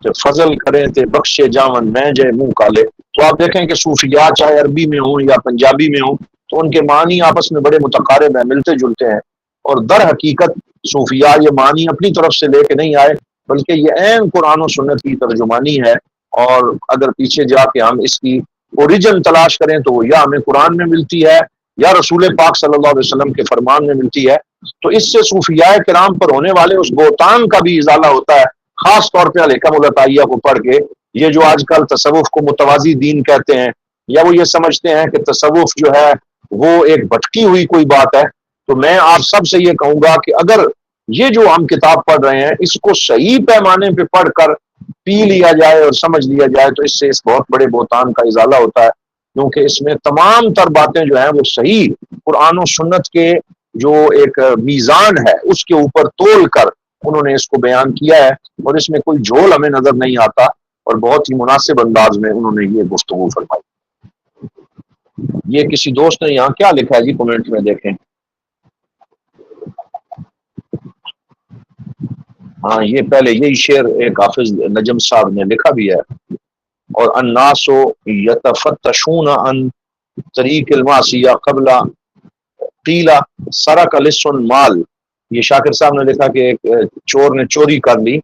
S1: جب فضل کریں تے بخشے جاون میں جے منہ کالے. تو آپ دیکھیں کہ صوفیاء چاہے عربی میں ہوں یا پنجابی میں ہوں تو ان کے معنی آپس میں بڑے متقارب ہیں، ملتے جلتے ہیں. اور در حقیقت صوفیاء یہ معنی اپنی طرف سے لے کے نہیں آئے بلکہ یہ عین قرآن و سنت کی ترجمانی ہے. اور اگر پیچھے جا کے ہم اس کی اوریجن تلاش کریں تو وہ یا ہمیں قرآن میں ملتی ہے یا رسول پاک صلی اللہ علیہ وسلم کے فرمان میں ملتی ہے. تو اس سے صوفیاء کرام پر ہونے والے اس بہتان کا بھی ازالہ ہوتا ہے، خاص طور پہ الحکم العطائیہ کو پڑھ کے یہ جو آج کل تصوف کو متوازی دین کہتے ہیں، یا وہ یہ سمجھتے ہیں کہ تصوف جو ہے وہ ایک بھٹکی ہوئی کوئی بات ہے، تو میں آپ سب سے یہ کہوں گا کہ اگر یہ جو ہم کتاب پڑھ رہے ہیں اس کو صحیح پیمانے پہ پڑھ کر پی لیا جائے اور سمجھ لیا جائے تو اس سے اس بہت بڑے بہتان کا ازالہ ہوتا ہے، کیونکہ اس میں تمام تر باتیں جو ہیں وہ صحیح قرآن و سنت کے جو ایک میزان ہے اس کے اوپر تول کر انہوں نے اس کو بیان کیا ہے، اور اس میں کوئی جھول ہمیں نظر نہیں آتا، اور بہت ہی مناسب انداز میں انہوں نے یہ گفتگو فرمائی۔ یہ کسی دوست نے یہاں کیا لکھا ہے جی، کمنٹ میں دیکھیں۔ ہاں، یہ پہلے یہی شعر ایک حافظ نجم صاحب نے لکھا بھی ہے، اور الناس یتفتشون عن طریق المعصیہ قبل قیل سرق لص مال۔ یہ شاکر صاحب نے لکھا کہ ایک چور نے چوری کر لی،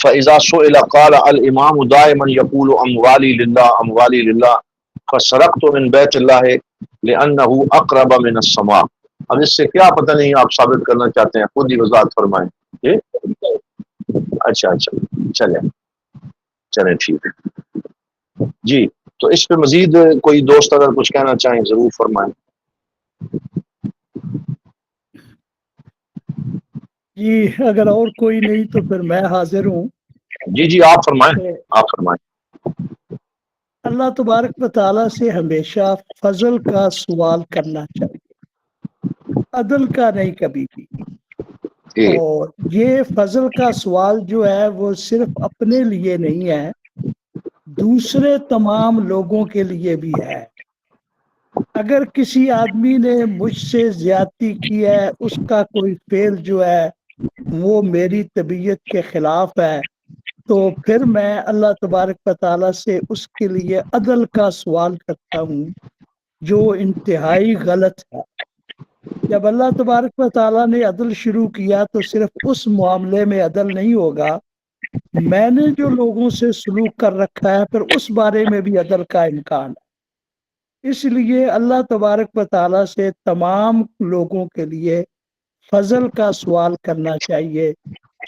S1: فَإِذَا سُئِلَ قَالَ الْإِمَامُ دَائِمًا يَقُولُ أَمْوَالِي لِلَّهِ أَمْوَالِي لِلَّهِ فَسَرَقْتُ مِنْ بَيْتِ اللَّهِ لِأَنَّهُ أَقْرَبَ مِنَ السَّمَاءِ۔ اب اس سے کیا پتہ نہیں آپ ثابت کرنا چاہتے ہیں، خود ہی وضاحت فرمائیں۔ اچھا چلیں ٹھیک ہے جی، تو اس پہ مزید کوئی دوست اگر کچھ کہنا چاہیں ضرور فرمائیں۔
S2: جی اگر اور کوئی نہیں تو پھر میں حاضر ہوں۔
S1: جی آپ فرمائیں۔
S2: اللہ تبارک و تعالیٰ سے ہمیشہ فضل کا سوال کرنا چاہیے، عدل کا نہیں کبھی بھی۔ اور یہ فضل کا سوال جو ہے وہ صرف اپنے لیے نہیں ہے، دوسرے تمام لوگوں کے لیے بھی ہے۔ اگر کسی آدمی نے مجھ سے زیادتی کی ہے، اس کا کوئی فعل جو ہے وہ میری طبیعت کے خلاف ہے، تو پھر میں اللہ تبارک و تعالیٰ سے اس کے لیے عدل کا سوال کرتا ہوں، جو انتہائی غلط ہے۔ جب اللہ تبارک و تعالیٰ نے عدل شروع کیا تو صرف اس معاملے میں عدل نہیں ہوگا، میں نے جو لوگوں سے سلوک کر رکھا ہے پھر اس بارے میں بھی عدل کا امکان ہے۔ اس لیے اللہ تبارک و تعالیٰ سے تمام لوگوں کے لیے فضل کا سوال کرنا چاہیے،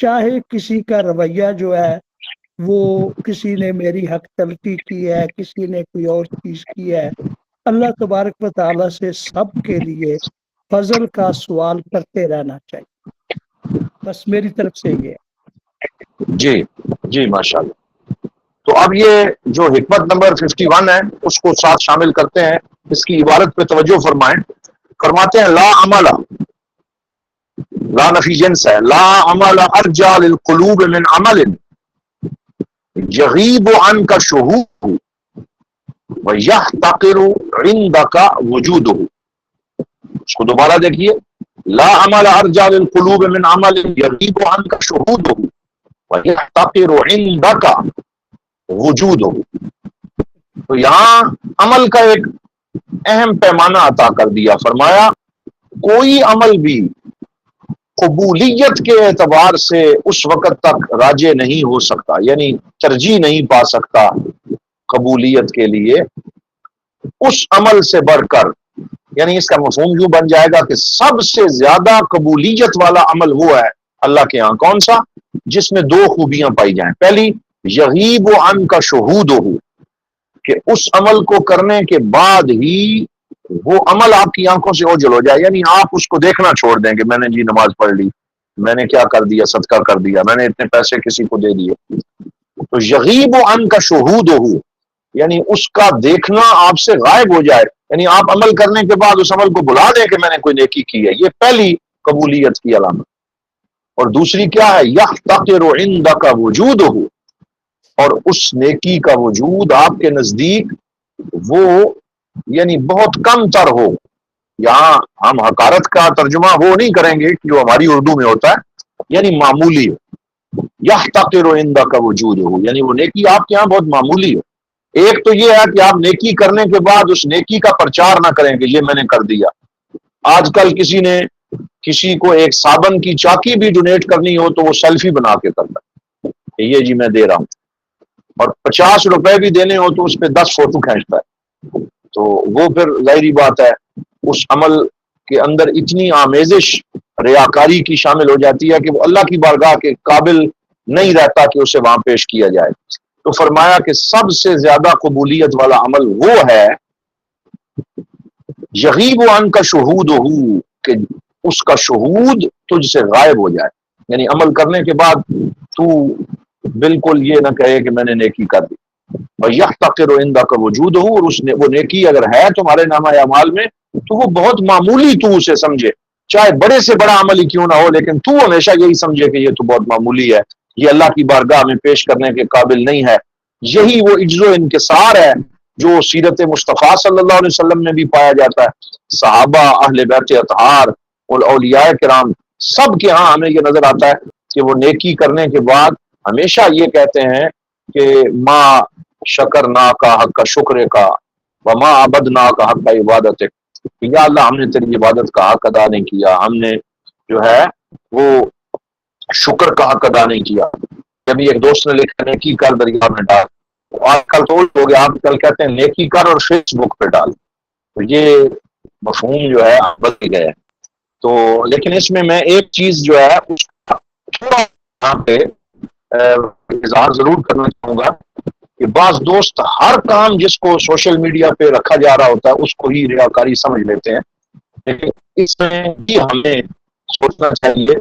S2: چاہے کسی کا رویہ جو ہے وہ کسی نے میری حق تلفی کی ہے، کسی نے کوئی اور چیز کی ہے، اللہ تبارک و تعالیٰ سے سب کے لیے فضل کا سوال کرتے رہنا چاہیے۔ بس میری طرف سے یہ ہے۔
S1: جی ماشاءاللہ۔ تو اب یہ جو حکمت نمبر 51 ہے اس کو ساتھ شامل کرتے ہیں، اس کی عبارت پہ توجہ فرمائیں۔ فرماتے ہیں لا عمل، لا نفی جنس ہے، لا عمل ارجع للقلوب من عمل یغیب عنک شہود ویحتقر عندک وجودہ۔ اس کو دوبارہ دیکھیے، لا عمل ارجع للقلوب من عمل یغیب عنک شہودہ ویحتقر عندک وجودہ۔ تو یہاں عمل کا ایک اہم پیمانہ عطا کر دیا، فرمایا کوئی عمل بھی قبولیت کے اعتبار سے اس وقت تک راجع نہیں ہو سکتا، یعنی ترجیح نہیں پا سکتا قبولیت کے لیے اس عمل سے بڑھ کر، یعنی اس کا مفہوم یوں بن جائے گا کہ سب سے زیادہ قبولیت والا عمل وہ ہے اللہ کے ہاں کون سا، جس میں دو خوبیاں پائی جائیں۔ پہلی، یغیب عنک شہودہ، کہ اس عمل کو کرنے کے بعد ہی وہ عمل آپ کی آنکھوں سے اوجھل ہو جائے، یعنی آپ اس کو دیکھنا چھوڑ دیں کہ میں نے جی نماز پڑھ لی، میں نے کیا کر دیا، صدقہ کر دیا، میں نے اتنے پیسے کسی کو دے دیے۔ تو یغیب عنک شہودہ، یعنی اس کا دیکھنا آپ سے غائب ہو جائے، یعنی آپ عمل کرنے کے بعد اس عمل کو بلا دیں کہ میں نے کوئی نیکی کی ہے، یہ پہلی قبولیت کی علامت۔ اور دوسری کیا ہے، یحتقر عندک وجودہ، اور اس نیکی کا وجود آپ کے نزدیک وہ یعنی بہت کم تر ہو۔ یہاں ہم حقارت کا ترجمہ وہ نہیں کریں گے جو ہماری اردو میں ہوتا ہے، یعنی معمولی ہو۔ یحتقر عندک وجودہ، یعنی وہ نیکی آپ کے ہاں بہت معمولی ہو۔ ایک تو یہ ہے کہ آپ نیکی کرنے کے بعد اس نیکی کا پرچار نہ کریں کہ یہ میں نے کر دیا۔ آج کل کسی نے کسی کو ایک صابن کی چاکی بھی ڈونیٹ کرنی ہو تو وہ سیلفی بنا کے کرتا ہے کہ یہ جی میں دے رہا ہوں، اور 50 روپے بھی دینے ہو تو اس پہ 10 فوٹو کھینچتا ہے۔ تو وہ پھر ظاہری بات ہے اس عمل کے اندر اتنی آمیزش ریاکاری کی شامل ہو جاتی ہے کہ وہ اللہ کی بارگاہ کے قابل نہیں رہتا کہ اسے وہاں پیش کیا جائے۔ تو فرمایا کہ سب سے زیادہ قبولیت والا عمل وہ ہے یغیب عن کا شہود کہ اس کا شہود تجھ سے غائب ہو جائے، یعنی عمل کرنے کے بعد تو بالکل یہ نہ کہے کہ میں نے نیکی کر دی۔ وَيَحْتَقِرُ عِنْدَكَ وُجُودُهُ، اور اس نے وہ نیکی اگر ہے تمہارے نامہ اعمال میں تو وہ بہت معمولی تو اسے سمجھے، چاہے بڑے سے بڑا عمل ہی کیوں نہ ہو، لیکن تو ہمیشہ یہی سمجھے کہ یہ تو بہت معمولی ہے، یہ اللہ کی بارگاہ میں پیش کرنے کے قابل نہیں ہے۔ یہی وہ عجز و انکسار ہے جو سیرت مصطفیٰ صلی اللہ علیہ وسلم میں بھی پایا جاتا ہے۔ صحابہ، اہل بیت اطہار اور اولیاء کرام سب کے ہاں ہمیں یہ نظر آتا ہے کہ وہ نیکی کرنے کے بعد ہمیشہ یہ کہتے ہیں کہ ما شکر نا کا حق کا شکر کا وما عبد نا کا حق کا عبادت، یا اللہ ہم نے تیری عبادت کا حق ادا نہیں کیا، ہم نے جو ہے وہ شکر کا حق ادا نہیں کیا۔ جب ایک دوست نے لکھا نیکی کر دریا میں ڈال، آج کل تو ہو گیا، آپ کل کہتے ہیں نیکی کر اور فیس بک پہ ڈال، تو یہ مفہوم جو ہے بدل گیا ہے۔ تو لیکن اس میں ایک چیز جو ہے اس کا تھوڑا یہاں پہ اظہار ضرور کرنا چاہوں گا کہ بعض دوست ہر کام جس کو سوشل میڈیا پہ رکھا جا رہا ہوتا ہے اس کو ہی ریاکاری سمجھ لیتے ہیں، لیکن اس میں بھی ہمیں سوچنا چاہیے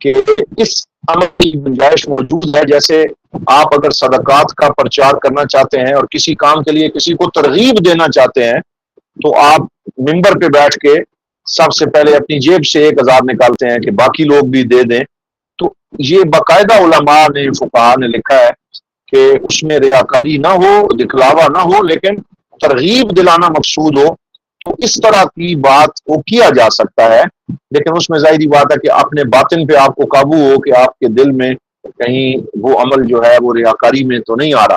S1: کہ اس عمل کی گنجائش موجود ہے۔ جیسے آپ اگر صدقات کا پرچار کرنا چاہتے ہیں اور کسی کام کے لیے کسی کو ترغیب دینا چاہتے ہیں تو آپ ممبر پہ بیٹھ کے سب سے پہلے اپنی جیب سے 1000 نکالتے ہیں کہ باقی لوگ بھی دے دیں، تو یہ باقاعدہ علماء نے، فقہاء نے لکھا ہے کہ اس میں ریاکاری نہ ہو، دکھلاوا نہ ہو، لیکن ترغیب دلانا مقصود ہو، تو اس طرح کی بات کو کیا جا سکتا ہے۔ لیکن اس میں ظاہری بات ہے کہ اپنے باطن پہ آپ کو قابو ہو کہ آپ کے دل میں کہیں وہ عمل جو ہے وہ ریاکاری میں تو نہیں آ رہا۔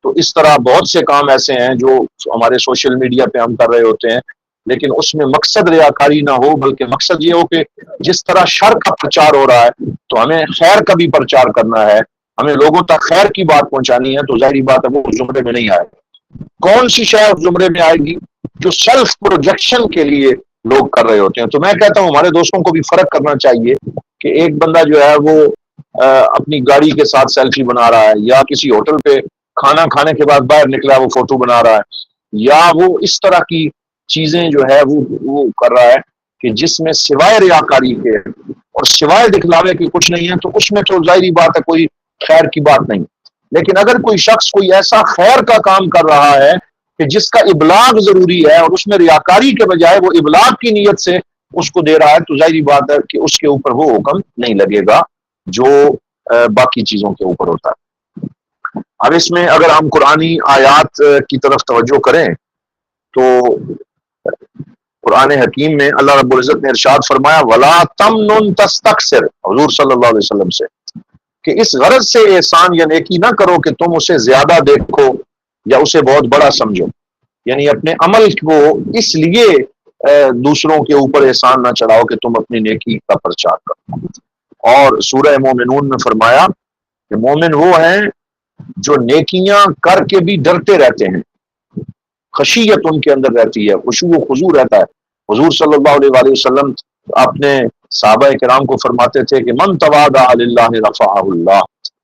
S1: تو اس طرح بہت سے کام ایسے ہیں جو ہمارے سوشل میڈیا پہ ہم کر رہے ہوتے ہیں، لیکن اس میں مقصد ریاکاری نہ ہو، بلکہ مقصد یہ ہو کہ جس طرح شر کا پرچار ہو رہا ہے تو ہمیں خیر کا بھی پرچار کرنا ہے، ہمیں لوگوں تک خیر کی بات پہنچانی ہے، تو ظاہری بات ہے وہ اس زمرے میں نہیں آئے گا۔ کون سی شے اس زمرے میں آئے گی؟ جو سیلف پروجیکشن کے لیے لوگ کر رہے ہوتے ہیں۔ تو میں کہتا ہوں ہمارے دوستوں کو بھی فرق کرنا چاہیے کہ ایک بندہ جو ہے وہ اپنی گاڑی کے ساتھ سیلفی بنا رہا ہے، یا کسی ہوٹل پہ کھانا کھانے کے بعد باہر نکلا وہ فوٹو بنا رہا ہے، یا وہ اس طرح کی چیزیں جو ہے وہ کر رہا ہے کہ جس میں سوائے ریاکاری کے اور سوائے دکھلاوے کی کچھ نہیں ہے، تو اس میں تو ظاہری بات ہے کوئی خیر کی بات نہیں۔ لیکن اگر کوئی شخص کوئی ایسا خیر کا کام کر رہا ہے کہ جس کا ابلاغ ضروری ہے اور اس میں ریاکاری کے بجائے وہ ابلاغ کی نیت سے اس کو دے رہا ہے، تو ظاہری بات ہے کہ اس کے اوپر وہ حکم نہیں لگے گا جو باقی چیزوں کے اوپر ہوتا ہے۔ اب اس میں اگر ہم قرآنی آیات کی طرف توجہ کریں تو قرآن حکیم میں اللہ رب العزت نے ارشاد فرمایا وَلَا تَمْنُن تَسْتَكْثِرْ، حضور صلی اللہ علیہ وسلم سے، کہ اس غرض سے احسان یا نیکی نہ کرو کہ تم اسے زیادہ دیکھو یا اسے بہت بڑا سمجھو، یعنی اپنے عمل کو اس لیے دوسروں کے اوپر احسان نہ چڑھاؤ کہ تم اپنی نیکی کا پرچار کرو۔ اور سورہ مومنون میں فرمایا کہ مومن وہ ہیں جو نیکیاں کر کے بھی ڈرتے رہتے ہیں، خشیت ان کے اندر رہتی ہے، خشوع و خضوع رہتا ہے۔ حضور صلی اللہ علیہ وآلہ وسلم اپنے صحابہ کرام کو فرماتے تھے کہ من تواضع للہ رفعہ اللہ،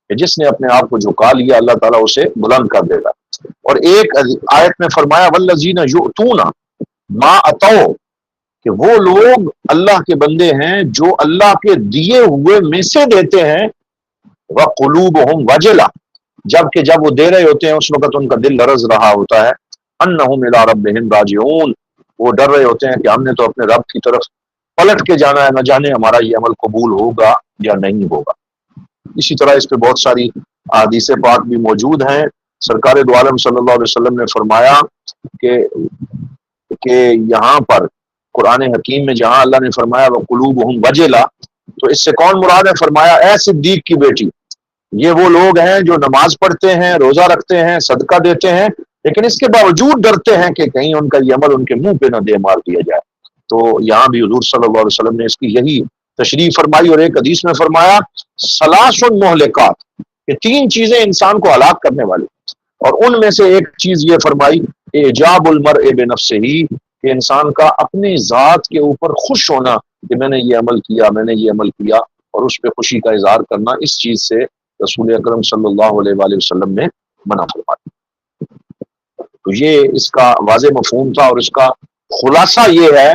S1: کہ جس نے اپنے آپ کو جھکا لیا اللہ تعالیٰ اسے بلند کر دے گا۔ اور ایک آیت میں فرمایا والذین یؤتون ما اتوا، کہ وہ لوگ اللہ کے بندے ہیں جو اللہ کے دیے ہوئے میں سے دیتے ہیں، وقلوبہم وجلہ، جبکہ جب وہ دے رہے ہوتے ہیں اس وقت ان کا دل لرز رہا ہوتا ہے، انہم الی ربہم راجعون، وہ ڈر رہے ہوتے ہیں کہ ہم نے تو اپنے رب کی طرف پلٹ کے جانا ہے، نہ جانے ہمارا یہ عمل قبول ہوگا یا نہیں ہوگا۔ اسی طرح اس پہ بہت ساری احادیث پاک بھی موجود ہیں۔ سرکار دو عالم صلی اللہ علیہ وسلم نے فرمایا کہ یہاں پر قرآن حکیم میں جہاں اللہ نے فرمایا وقلوبہم وجلہ، تو اس سے کون مراد ہے؟ فرمایا اے صدیق کی بیٹی، یہ وہ لوگ ہیں جو نماز پڑھتے ہیں، روزہ رکھتے ہیں، صدقہ دیتے ہیں، لیکن اس کے باوجود ڈرتے ہیں کہ کہیں ان کا یہ عمل ان کے منہ پہ نہ دے مار دیا جائے۔ تو یہاں بھی حضور صلی اللہ علیہ وسلم نے اس کی یہی تشریح فرمائی، اور ایک حدیث میں فرمایا ثلاث مہلکات، کہ 3 چیزیں انسان کو ہلاک کرنے والی، اور ان میں سے ایک چیز یہ فرمائی اعجاب المرء بنفسہ، کہ انسان کا اپنی ذات کے اوپر خوش ہونا کہ میں نے یہ عمل کیا، میں نے یہ عمل کیا، اور اس پہ خوشی کا اظہار کرنا، اس چیز سے رسول اکرم صلی اللہ علیہ وآلہ وسلم نے منع فرمایا۔ تو یہ اس کا واضح مفہوم تھا، اور اس کا خلاصہ یہ ہے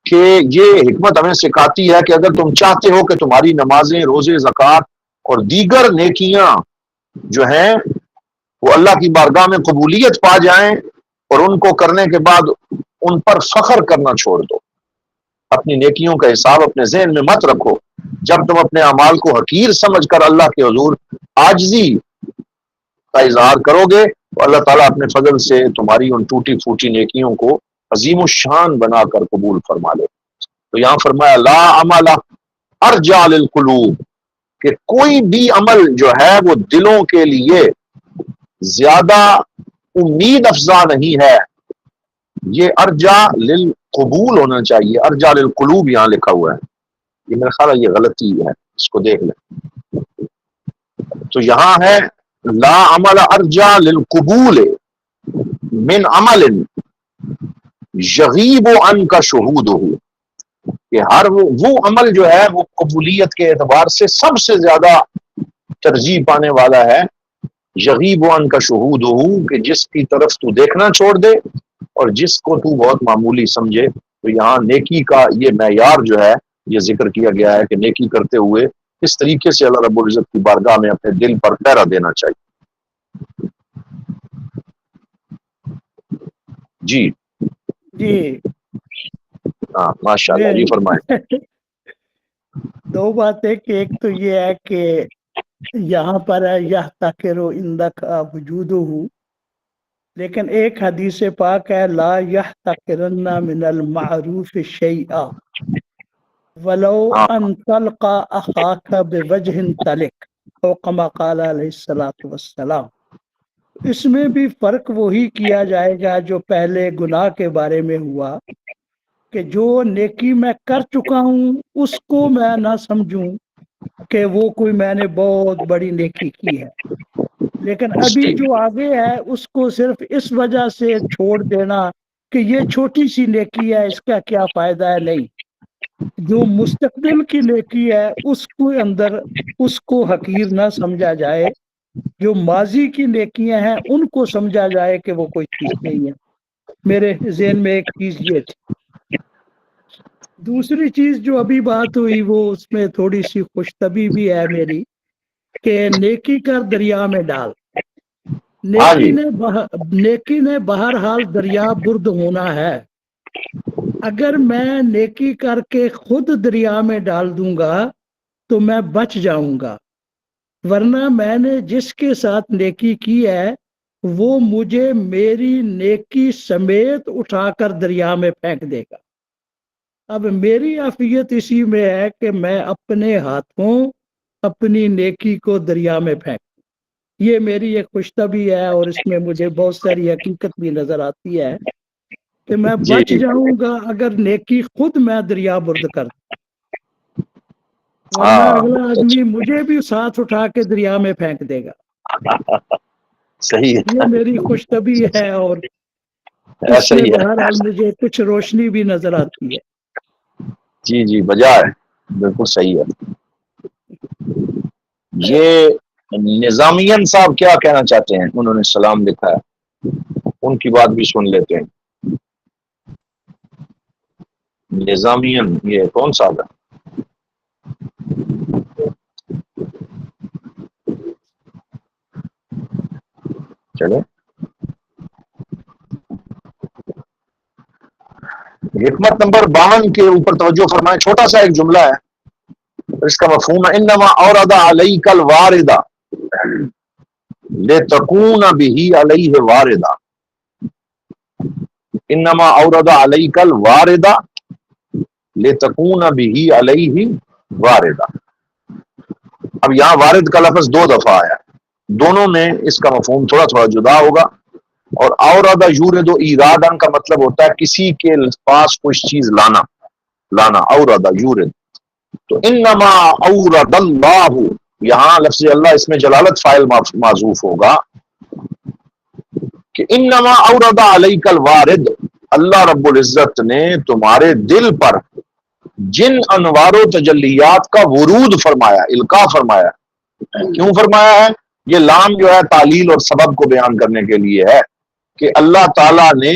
S1: کہ یہ حکمت ہمیں سکھاتی ہے کہ اگر تم چاہتے ہو کہ تمہاری نمازیں، روزے، زکوٰۃ اور دیگر نیکیاں جو ہیں وہ اللہ کی بارگاہ میں قبولیت پا جائیں، اور ان کو کرنے کے بعد ان پر فخر کرنا چھوڑ دو، اپنی نیکیوں کا حساب اپنے ذہن میں مت رکھو، جب تم اپنے اعمال کو حقیر سمجھ کر اللہ کے حضور عاجزی کا اظہار کرو گے تو اللہ تعالیٰ اپنے فضل سے تمہاری ان ٹوٹی پھوٹی نیکیوں کو عظیم الشان بنا کر قبول فرما لے۔ تو یہاں فرمایا لا عمل ارجع للقلوب، کہ کوئی بھی عمل جو ہے وہ دلوں کے لیے زیادہ امید افزا نہیں ہے۔ یہ ارجع للقبول ہونا چاہیے، ارجع للقلوب یہاں لکھا ہوا ہے، یہ میرا خیال ہے یہ غلطی ہے، اس کو دیکھ لیں۔ تو یہاں ہے لا عمل ارجع للقبول من عمل یغیب عنک شہودہ، کہ ہر وہ عمل جو ہے وہ قبولیت کے اعتبار سے سب سے زیادہ ترجیح پانے والا ہے، یغیب عنک شہودہ، کہ جس کی طرف تو دیکھنا چھوڑ دے اور جس کو تو بہت معمولی سمجھے۔ تو یہاں نیکی کا یہ معیار جو ہے یہ ذکر کیا گیا ہے کہ نیکی کرتے ہوئے اس طریقے سے اللہ رب العزت کی بارگاہ میں اپنے دل پر پہرا دینا چاہیے۔ جی
S2: جی
S1: ہاں ماشاء اللہ، جی فرمائیں۔
S2: دو باتیں کہ ایک تو یہ ہے کہ یہاں پر ہے یحتقر عندک وجودہ، لیکن ایک حدیث پاک ہے لا یحتقرن من المعروف شیئا ولو ان تلقى اخاک بوجہ طلق، او کما قال علیہ الصلوۃ والسلام۔ اس میں بھی فرق وہی کیا جائے گا جو پہلے گناہ کے بارے میں ہوا، کہ جو نیکی میں کر چکا ہوں اس کو میں نہ سمجھوں کہ وہ کوئی میں نے بہت بڑی نیکی کی ہے، لیکن ابھی جو آگے ہے اس کو صرف اس وجہ سے چھوڑ دینا کہ یہ چھوٹی سی نیکی ہے، اس کا کیا فائدہ ہے، نہیں۔ جو مستقبل کی نیکی ہے اس کو اندر اس کو حقیر نہ سمجھا جائے، جو ماضی کی نیکیاں ہیں ان کو سمجھا جائے کہ وہ کوئی چیز نہیں ہے۔ میرے ذہن میں ایک چیز یہ تھی۔ دوسری چیز جو ابھی بات ہوئی وہ اس میں تھوڑی سی خوش طبی بھی ہے میری، کہ نیکی کر دریا میں ڈال۔ نیکی نے بہرحال دریا برد ہونا ہے۔ اگر میں نیکی کر کے خود دریا میں ڈال دوں گا تو میں بچ جاؤں گا، ورنہ میں نے جس کے ساتھ نیکی کی ہے وہ مجھے میری نیکی سمیت اٹھا کر دریا میں پھینک دے گا۔ اب میری عافیت اسی میں ہے کہ میں اپنے ہاتھوں اپنی نیکی کو دریا میں پھینک، یہ میری ایک خوشطبی ہے، اور اس میں مجھے بہت ساری حقیقت بھی نظر آتی ہے کہ میں بچ جاؤں گا اگر نیکی خود میں دریا برد کر دوں، ورنہ اگلا آدمی مجھے بھی ساتھ اٹھا کے دریا میں پھینک دے گا۔
S1: صحیح ہے،
S2: یہ میری خوشطبی ہے، اور اس
S1: ایسا
S2: میں
S1: ہی ہے۔
S2: بہرحال مجھے کچھ روشنی بھی نظر آتی ہے۔
S1: جی جی بجا ہے، بالکل صحیح ہے۔ یہ نظامین صاحب کیا کہنا چاہتے ہیں، انہوں نے سلام لکھا ہے، ان کی بات بھی سن لیتے ہیں۔ نظامین یہ کون صاحب ہے؟ چلے حکمت نمبر 52 کے اوپر توجہ فرمائیں، چھوٹا سا ایک جملہ ہے، اس کا مفہوم ہے انما اورد علیک الوارد لتکون به علیہ واردا، انما اورد علیک الوارد لتکون به علیہ واردا۔ اب یہاں وارد کا لفظ 2 دفعہ آیا، دونوں میں اس کا مفہوم تھوڑا تھوڑا جدا ہوگا، اور اورد یورد و ایرادن کا مطلب ہوتا ہے کسی کے پاس کچھ چیز لانا اورد یورد۔ تو انما اورد اللہ، یہاں لفظ اللہ اس میں جلالت فاعل معذوف ہوگا کہ انما اورد علیک الوارد، اللہ رب العزت نے تمہارے دل پر جن انوار و تجلیات کا ورود فرمایا، القاء فرمایا، کیوں فرمایا ہے؟ یہ لام جو ہے تعلیل اور سبب کو بیان کرنے کے لیے ہے کہ اللہ تعالیٰ نے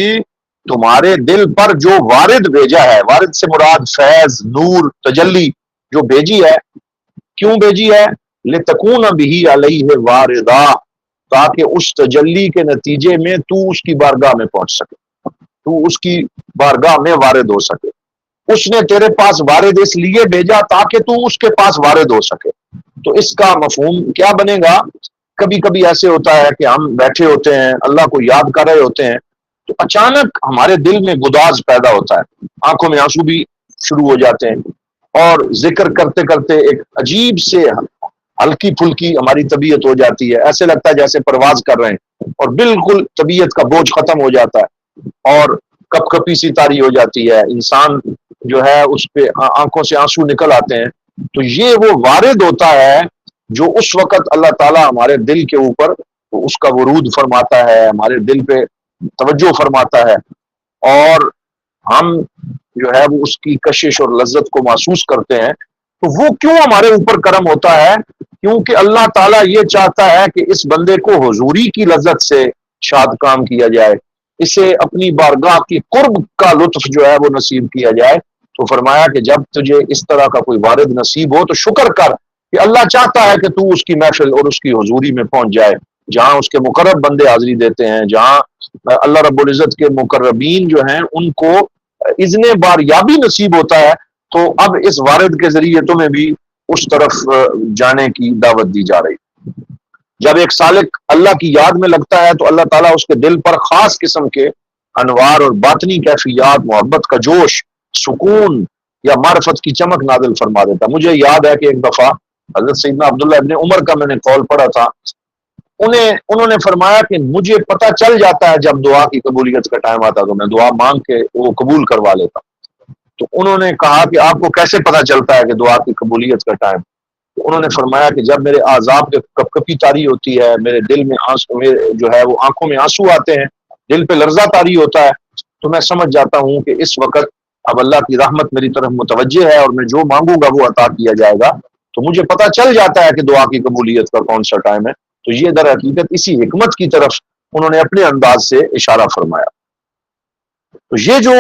S1: تمہارے دل پر جو وارد بھیجا ہے، وارد سے مراد فیض، نور، تجلی جو بھیجی ہے، کیوں بھیجی ہے؟ لتکون بہ علیہ واردا، تاکہ اس تجلی کے نتیجے میں تو اس کی بارگاہ میں پہنچ سکے، تو اس کی بارگاہ میں وارد ہو سکے۔ اس نے تیرے پاس وارد اس لیے بھیجا تاکہ تو اس کے پاس وارد ہو سکے۔ تو اس کا مفہوم کیا بنے گا؟ کبھی کبھی ایسے ہوتا ہے کہ ہم بیٹھے ہوتے ہیں، اللہ کو یاد کر رہے ہوتے ہیں، تو اچانک ہمارے دل میں گداز پیدا ہوتا ہے، آنکھوں میں آنسو بھی شروع ہو جاتے ہیں، اور ذکر کرتے کرتے ایک عجیب سے ہلکی پھلکی ہماری طبیعت ہو جاتی ہے، ایسے لگتا ہے جیسے پرواز کر رہے ہیں، اور بالکل طبیعت کا بوجھ ختم ہو جاتا ہے اور کپ کپی سی طاری ہو جاتی ہے، انسان جو ہے اس پہ آنکھوں سے آنسو نکل آتے ہیں۔ تو یہ وہ وارد ہوتا ہے جو اس وقت اللہ تعالیٰ ہمارے دل کے اوپر اس کا ورود فرماتا ہے، ہمارے دل پہ توجہ فرماتا ہے، اور ہم جو ہے وہ اس کی کشش اور لذت کو محسوس کرتے ہیں۔ تو وہ کیوں ہمارے اوپر کرم ہوتا ہے؟ کیونکہ اللہ تعالیٰ یہ چاہتا ہے کہ اس بندے کو حضوری کی لذت سے شاد کام کیا جائے، اسے اپنی بارگاہ کی قرب کا لطف جو ہے وہ نصیب کیا جائے۔ تو فرمایا کہ جب تجھے اس طرح کا کوئی وارد نصیب ہو تو شکر کر کہ اللہ چاہتا ہے کہ تو اس کی محفل اور اس کی حضوری میں پہنچ جائے، جہاں اس کے مقرب بندے حاضری دیتے ہیں، جہاں اللہ رب العزت کے مقربین جو ہیں ان کو اذن باریابی نصیب ہوتا ہے۔ تو اب اس وارد کے ذریعے تمہیں بھی اس طرف جانے کی دعوت دی جا رہی۔ جب ایک سالک اللہ کی یاد میں لگتا ہے تو اللہ تعالیٰ اس کے دل پر خاص قسم کے انوار اور باطنی کیفیات، محبت کا جوش، سکون یا معرفت کی چمک نازل فرما دیتا۔ مجھے یاد ہے کہ ایک دفعہ حضرت سیدنا عبداللہ ابن عمر کا میں نے قول پڑھا تھا، انہوں نے فرمایا کہ مجھے پتہ چل جاتا ہے جب دعا کی قبولیت کا ٹائم آتا تو میں دعا مانگ کے وہ قبول کروا لیتا۔ تو انہوں نے کہا کہ آپ کو کیسے پتہ چلتا ہے کہ دعا کی قبولیت کا ٹائم؟ تو انہوں نے فرمایا کہ جب میرے اعضاب کے کپ کپی طاری ہوتی ہے، میرے دل میں جو ہے وہ آنکھوں میں آنسو آتے ہیں، دل پہ لرزہ طاری ہوتا ہے، تو میں سمجھ جاتا ہوں کہ اس وقت اب اللہ کی رحمت میری طرف متوجہ ہے اور میں جو مانگوں گا وہ عطا کیا جائے گا۔ تو مجھے پتہ چل جاتا ہے کہ دعا کی قبولیت کا کون سا ٹائم ہے۔ تو یہ در حقیقت اسی حکمت کی طرف انہوں نے اپنے انداز سے اشارہ فرمایا۔ تو یہ جو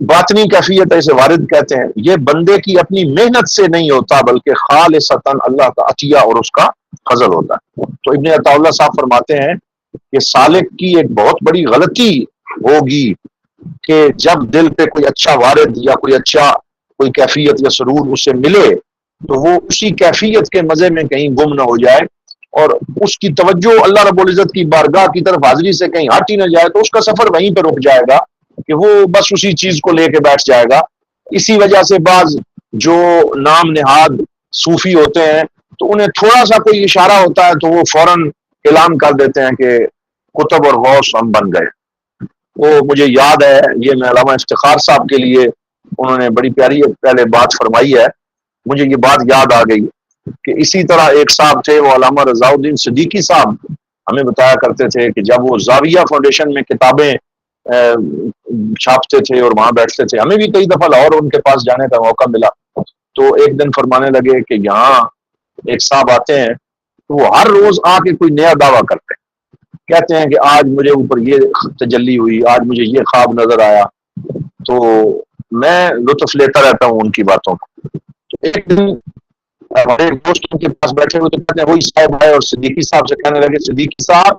S1: باطنی کیفیت ہے اسے وارد کہتے ہیں، یہ بندے کی اپنی محنت سے نہیں ہوتا بلکہ خالصتاً اللہ کا عطیہ اور اس کا فضل ہوتا ہے۔ تو ابن عطا اللہ صاحب فرماتے ہیں کہ سالک کی ایک بہت بڑی غلطی ہوگی کہ جب دل پہ کوئی اچھا وارد یا کوئی کیفیت یا سرور اسے ملے تو وہ اسی کیفیت کے مزے میں کہیں گم نہ ہو جائے اور اس کی توجہ اللہ رب العزت کی بارگاہ کی طرف حاضری سے کہیں ہٹ ہی نہ جائے، تو اس کا سفر وہیں پہ رک جائے گا کہ وہ بس اسی چیز کو لے کے بیٹھ جائے گا۔ اسی وجہ سے بعض جو نام نہاد صوفی ہوتے ہیں تو انہیں تھوڑا سا کوئی اشارہ ہوتا ہے تو وہ فوراً اعلان کر دیتے ہیں کہ کتب اور غوث ہم بن گئے۔ وہ مجھے یاد ہے، یہ میں علامہ افتخار صاحب کے لیے انہوں نے بڑی پیاری پہلے بات فرمائی ہے، مجھے یہ بات یاد آ گئی کہ اسی طرح ایک صاحب تھے، وہ علامہ رضا الدین صدیقی صاحب، ہمیں بتایا کرتے تھے کہ جب وہ زاویہ فاؤنڈیشن میں کتابیں چھاپتے تھے اور وہاں بیٹھتے تھے، ہمیں بھی کئی دفعہ لاہور ان کے پاس جانے کا موقع ملا، تو ایک دن فرمانے لگے کہ یہاں ایک صاحب آتے ہیں تو وہ ہر روز آ کے کوئی نیا دعویٰ کرتے ہیں، کہتے ہیں کہ آج مجھے اوپر یہ تجلی ہوئی، آج مجھے یہ خواب نظر آیا، تو میں لطف لیتا رہتا ہوں ان کی باتوں کو۔ تو ایک دن ہمارے ایک دوست ان کے پاس بیٹھے ہوئے تو کہتے ہیں وہی صاحب آئے اور صدیقی صاحب سے کہنے لگے، صدیقی صاحب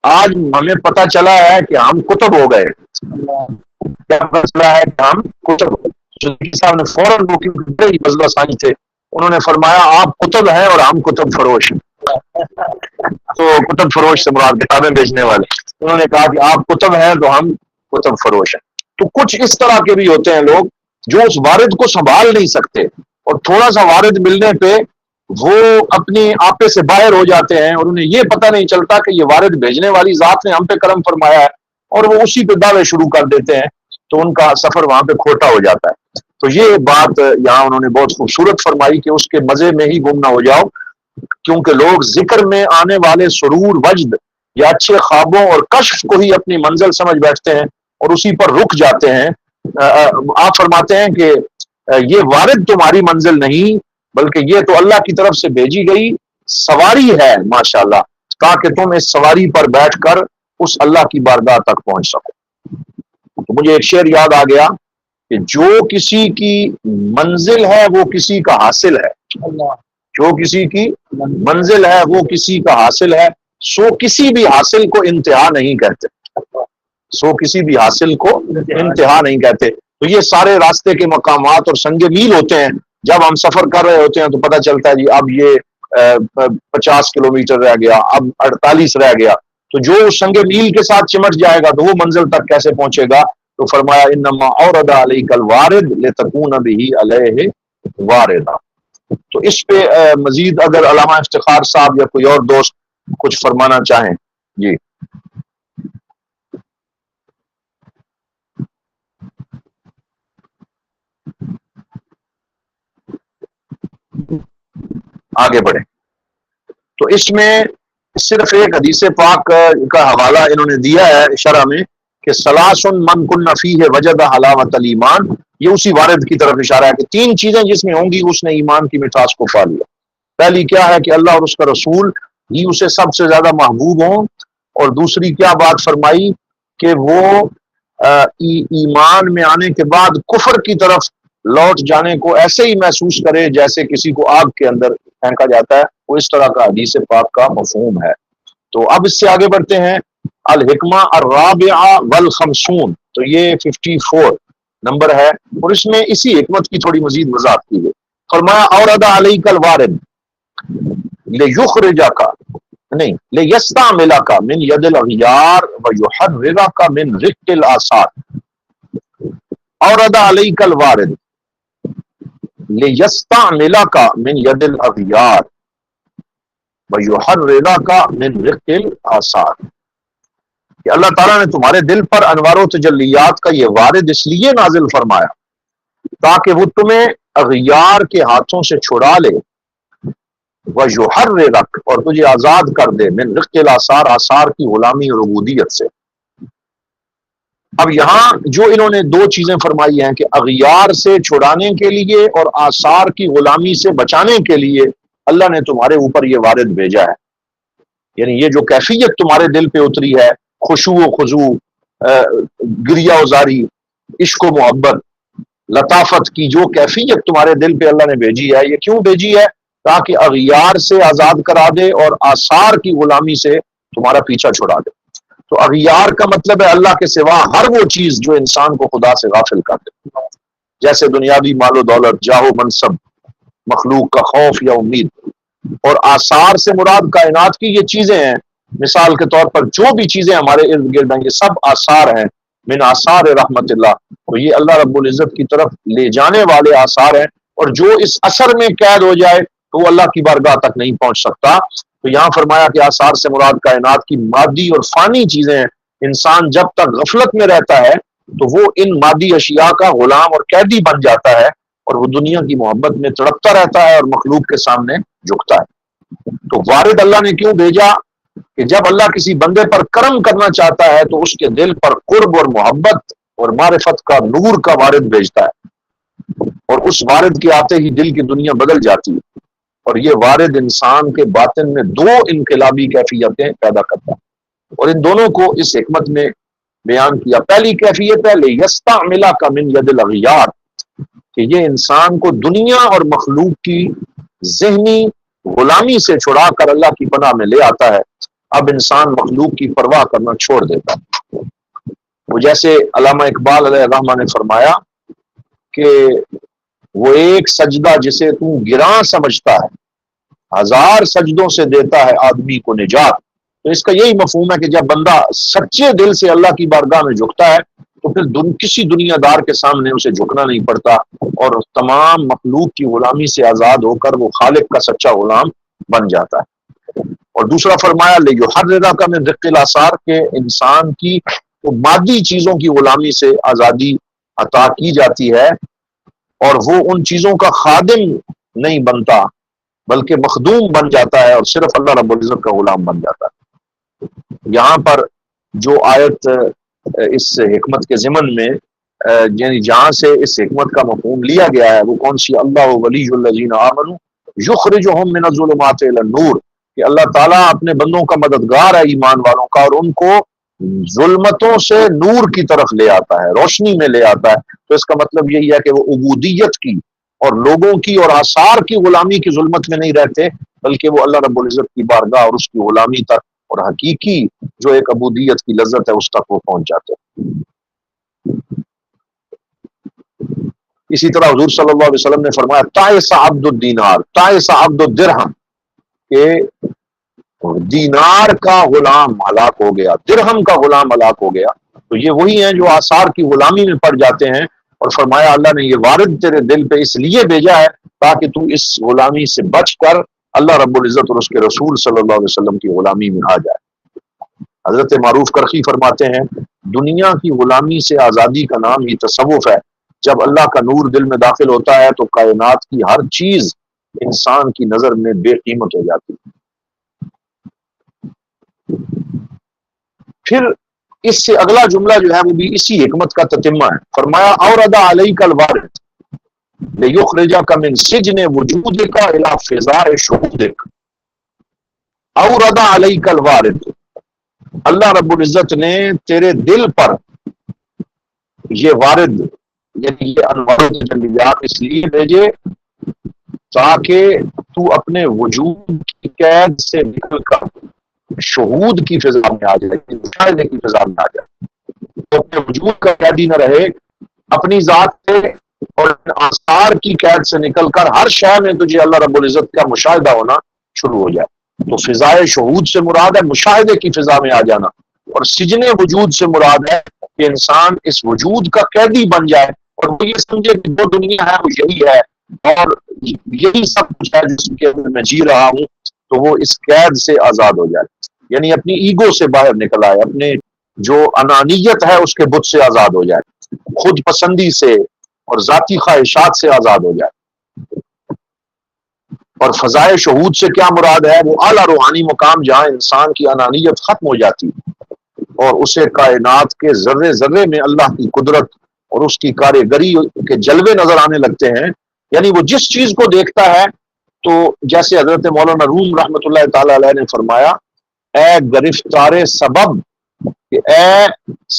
S1: آج ہمیں پتہ چلا ہے کہ ہم کتب ہو گئے۔ کیا مسئلہ ہے کہ ہم کتب؟ صدیقی صاحب نے فوراً وہ کیونکہ بڑے ہی فضلہ ثانی تھے، انہوں نے فرمایا آپ کتب ہیں اور ہم کتب فروش ہیں۔ تو کتب فروش سے مراد کتابیں بیچنے والے، انہوں نے کہا کہ آپ کتب ہیں تو ہم کتب فروش ہیں۔ تو کچھ اس طرح کے بھی ہوتے ہیں لوگ جو اس وارد کو سنبھال نہیں سکتے اور تھوڑا سا وارد ملنے پہ وہ اپنی آپے سے باہر ہو جاتے ہیں اور انہیں یہ پتہ نہیں چلتا کہ یہ وارد بھیجنے والی ذات نے ہم پہ کرم فرمایا ہے، اور وہ اسی پہ دعوے شروع کر دیتے ہیں، تو ان کا سفر وہاں پہ کھوٹا ہو جاتا ہے۔ تو یہ بات یہاں انہوں نے بہت خوبصورت فرمائی کہ اس کے مزے میں ہی گم نہ ہو جاؤ، کیونکہ لوگ ذکر میں آنے والے سرور، وجد یا اچھے خوابوں اور کشف کو ہی اپنی منزل سمجھ بیٹھتے ہیں اور اسی پر رک جاتے ہیں۔ آپ فرماتے ہیں کہ یہ وارد تمہاری منزل نہیں بلکہ یہ تو اللہ کی طرف سے بھیجی گئی سواری ہے ماشاءاللہ، تاکہ تم اس سواری پر بیٹھ کر اس اللہ کی بارگاہ تک پہنچ سکو۔ تو مجھے ایک شعر یاد آ گیا کہ جو کسی کی منزل ہے وہ کسی کا حاصل ہے، جو کسی کی منزل ہے وہ کسی کا حاصل ہے، سو کسی بھی حاصل کو انتہا نہیں کہتے، سو کسی بھی حاصل کو انتہا نہیں کہتے۔ تو یہ سارے راستے کے مقامات اور سنگ میل ہوتے ہیں، جب ہم سفر کر رہے ہوتے ہیں تو پتہ چلتا ہے جی اب یہ 50 کلومیٹر رہ گیا، اب 48 رہ گیا، تو جو سنگ میل کے ساتھ چمٹ جائے گا تو وہ منزل تک کیسے پہنچے گا؟ تو فرمایا انما اورد علیک الوارد لتکون به علیہ واردا۔ تو اس پہ مزید اگر علامہ افتخار صاحب یا کوئی اور دوست کچھ فرمانا چاہیں جی۔ آگے بڑھیں۔ تو اس میں صرف ایک حدیث پاک کا حوالہ انہوں نے دیا ہے شرح میں کہ ثلاث من کن فیہ وجد حلاوت الایمان، یہ اسی وارد کی طرف اشارہ ہے کہ تین چیزیں جس میں ہوں گی اس نے ایمان کی مٹھاس کو پا لیا۔ پہلی کیا ہے کہ اللہ اور اس کا رسول ہی اسے سب سے زیادہ محبوب ہوں، اور دوسری کیا بات فرمائی کہ وہ ایمان میں آنے کے بعد کفر کی طرف لوٹ جانے کو ایسے ہی محسوس کرے جیسے کسی کو آگ کے اندر پھینکا جاتا ہے، وہ اس طرح کا حدیث پاک کا مفہوم ہے۔ تو اب اس سے آگے بڑھتے ہیں۔ الحکمہ الرابعہ والخمسون، تو یہ 54 نمبر ہے، اور اس میں اسی حکمت کی تھوڑی مزید وضاحت کی گئی۔ فرمایا اورد علیک الوارد لیخرجک نہیں لیستعملک من ید الاغیار ویحررک من رق الآثار۔ اورد علیک الوارد لیستعملک من ید الاغیار ویحررک من رق الآثار، کہ اللہ تعالیٰ نے تمہارے دل پر انوار و تجلیات کا یہ وارد اس لیے نازل فرمایا تاکہ وہ تمہیں اغیار کے ہاتھوں سے چھڑا لے، وَيُحَرِّرَكَ، اور تجھے آزاد کر دے، من رق الآثار، آثار کی غلامی اور عبودیت سے۔ اب یہاں جو انہوں نے دو چیزیں فرمائی ہیں کہ اغیار سے چھڑانے کے لیے اور آثار کی غلامی سے بچانے کے لیے اللہ نے تمہارے اوپر یہ وارد بھیجا ہے، یعنی یہ جو کیفیت تمہارے دل پہ اتری ہے، خشوع و خضوع، گریہ وزاری، عشق و محبت، لطافت کی جو کیفیت تمہارے دل پہ اللہ نے بھیجی ہے، یہ کیوں بھیجی ہے؟ تاکہ اغیار سے آزاد کرا دے اور آثار کی غلامی سے تمہارا پیچھا چھڑا دے۔ تو اغیار کا مطلب ہے اللہ کے سوا ہر وہ چیز جو انسان کو خدا سے غافل کر دے، جیسے دنیاوی مال و دولت، جاہ و منصب، مخلوق کا خوف یا امید۔ اور آثار سے مراد کائنات کی یہ چیزیں ہیں، مثال کے طور پر جو بھی چیزیں ہمارے ارد گرد ہیں یہ سب آثار ہیں، من آثار رحمت اللہ، تو یہ اللہ رب العزت کی طرف لے جانے والے آثار ہیں، اور جو اس اثر میں قید ہو جائے تو وہ اللہ کی بارگاہ تک نہیں پہنچ سکتا۔ تو یہاں فرمایا کہ آثار سے مراد کائنات کی مادی اور فانی چیزیں ہیں۔ انسان جب تک غفلت میں رہتا ہے تو وہ ان مادی اشیاء کا غلام اور قیدی بن جاتا ہے، اور وہ دنیا کی محبت میں تڑپتا رہتا ہے اور مخلوق کے سامنے جھکتا ہے۔ تو وارد اللہ نے کیوں بھیجا کہ جب اللہ کسی بندے پر کرم کرنا چاہتا ہے تو اس کے دل پر قرب اور محبت اور معرفت کا نور کا وارد بھیجتا ہے، اور اس وارد کے آتے ہی دل کی دنیا بدل جاتی ہے، اور یہ وارد انسان کے باطن میں دو انقلابی کیفیتیں پیدا کرتا ہے، اور ان دونوں کو اس حکمت میں بیان کیا۔ پہلی کیفیت ہے لیستعملک من ید الاغیار، کہ یہ انسان کو دنیا اور مخلوق کی ذہنی غلامی سے چھڑا کر اللہ کی پناہ میں لے آتا ہے۔ اب انسان مخلوق کی پرواہ کرنا چھوڑ دیتا ہے۔ وہ جیسے علامہ اقبال علیہ الرحمہ نے فرمایا کہ وہ ایک سجدہ جسے تو گراں سمجھتا ہے، ہزار سجدوں سے دیتا ہے آدمی کو نجات۔ تو اس کا یہی مفہوم ہے کہ جب بندہ سچے دل سے اللہ کی بارگاہ میں جھکتا ہے تو پھر کسی دنیا دار کے سامنے اسے جھکنا نہیں پڑتا، اور تمام مخلوق کی غلامی سے آزاد ہو کر وہ خالق کا سچا غلام بن جاتا ہے۔ اور دوسرا فرمایا لیحررک من رق الآثار، کہ انسان کی وہ مادی چیزوں کی غلامی سے آزادی عطا کی جاتی ہے، اور وہ ان چیزوں کا خادم نہیں بنتا بلکہ مخدوم بن جاتا ہے، اور صرف اللہ رب العزت کا غلام بن جاتا ہے۔ یہاں پر جو آیت اس حکمت کے ضمن میں یعنی جہاں سے اس حکمت کا مفہوم لیا گیا ہے وہ کون سی؟ اللہ ولی الذین آمنوا یخرجہم من الظلمات الی النور، کہ اللہ تعالیٰ اپنے بندوں کا مددگار ہے ایمان والوں کا، اور ان کو ظلمتوں سے نور کی طرف لے آتا ہے، روشنی میں لے آتا ہے۔ تو اس کا مطلب یہی ہے کہ وہ عبودیت کی اور لوگوں کی اور آثار کی غلامی کی ظلمت میں نہیں رہتے، بلکہ وہ اللہ رب العزت کی بارگاہ اور اس کی غلامی تک اور حقیقی جو ایک عبودیت کی لذت ہے اس تک وہ پہنچ جاتے ہیں۔ اسی طرح حضور صلی اللہ علیہ وسلم نے فرمایا تعس عبد الدینار تعس عبد الدرہم، کہ دینار کا غلام ہلاک ہو گیا، درہم کا غلام ہلاک ہو گیا۔ تو یہ وہی ہیں جو آثار کی غلامی میں پڑ جاتے ہیں، اور فرمایا اللہ نے یہ وارد تیرے دل پہ اس لیے بھیجا ہے تاکہ تو اس غلامی سے بچ کر اللہ رب العزت اور اس کے رسول صلی اللہ علیہ وسلم کی غلامی میں آ جائے۔ حضرت معروف کرخی فرماتے ہیں دنیا کی غلامی سے آزادی کا نام ہی تصوف ہے۔ جب اللہ کا نور دل میں داخل ہوتا ہے تو کائنات کی ہر چیز انسان کی نظر میں بے قیمت ہو جاتی ہے۔ پھر اس سے اگلا جملہ جو ہے وہ بھی اسی حکمت کا تتمہ ہے۔ فرمایا اورد علیک الوارد لیخرجک من سجن وجودک الی فضاء شہودک۔ اورد علیک الوارد، اللہ رب العزت نے تیرے دل پر یہ وارد یعنی یہ انوار تجلیات اس لیے بھیجے تاکہ تو اپنے وجود کی قید سے نکل کر شہود کی فضا میں آ جائے، مشاہدے کی فضا میں آ جائے، تو اپنے وجود کا قیدی نہ رہے، اپنی ذات سے اور آثار کی قید سے نکل کر ہر شے میں تجھے اللہ رب العزت کا مشاہدہ ہونا شروع ہو جائے۔ تو فضائے شہود سے مراد ہے مشاہدے کی فضا میں آ جانا، اور سجن وجود سے مراد ہے کہ انسان اس وجود کا قیدی بن جائے اور وہ یہ سمجھے کہ جو دنیا ہے وہ یہی ہے اور یہی سب کچھ ہے جس کے اندر میں جی رہا ہوں، تو وہ اس قید سے آزاد ہو جائے، یعنی اپنی ایگو سے باہر نکل آئے، اپنے جو انانیت ہے اس کے بت سے آزاد ہو جائے، خود پسندی سے اور ذاتی خواہشات سے آزاد ہو جائے۔ اور فضائے شہود سے کیا مراد ہے؟ وہ اعلیٰ روحانی مقام جہاں انسان کی انانیت ختم ہو جاتی اور اسے کائنات کے ذرے ذرے میں اللہ کی قدرت اور اس کی کاریگری کے جلوے نظر آنے لگتے ہیں، یعنی وہ جس چیز کو دیکھتا ہے تو جیسے حضرت مولانا روم رحمۃ اللہ تعالی علیہ نے فرمایا اے گرفتار سبب، کہ اے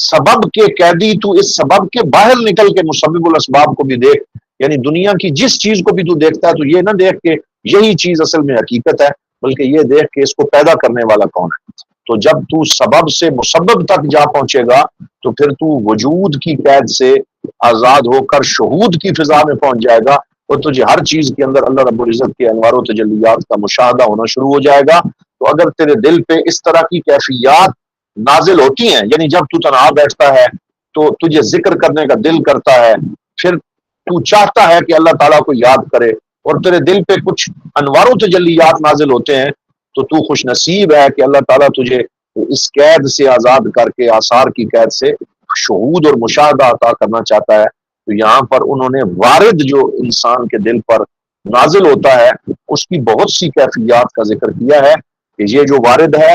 S1: سبب کے قیدی تو اس سبب کے باہر نکل کے مسبب الاسباب کو بھی دیکھ، یعنی دنیا کی جس چیز کو بھی تو دیکھتا ہے تو یہ نہ دیکھ کہ یہی چیز اصل میں حقیقت ہے، بلکہ یہ دیکھ کہ اس کو پیدا کرنے والا کون ہے۔ تو جب تو سبب سے مسبب تک جا پہنچے گا تو پھر تو وجود کی قید سے آزاد ہو کر شہود کی فضا میں پہنچ جائے گا، اور تجھے ہر چیز کے اندر اللہ رب العزت کے انوار و تجلیات کا مشاہدہ ہونا شروع ہو جائے گا۔ تو اگر تیرے دل پہ اس طرح کی کیفیات نازل ہوتی ہیں، یعنی جب تو تنہا بیٹھتا ہے تو تجھے ذکر کرنے کا دل کرتا ہے، پھر تو چاہتا ہے کہ اللہ تعالیٰ کو یاد کرے اور تیرے دل پہ کچھ انوار و تجلیات نازل ہوتے ہیں، تو خوش نصیب ہے کہ اللہ تعالیٰ تجھے اس قید سے آزاد کر کے آثار کی قید سے شہود اور مشاہدہ عطا کرنا چاہتا ہے۔ تو یہاں پر انہوں نے وارد جو انسان کے دل پر نازل ہوتا ہے اس کی بہت سی کیفیات کا ذکر کیا ہے کہ یہ جو وارد ہے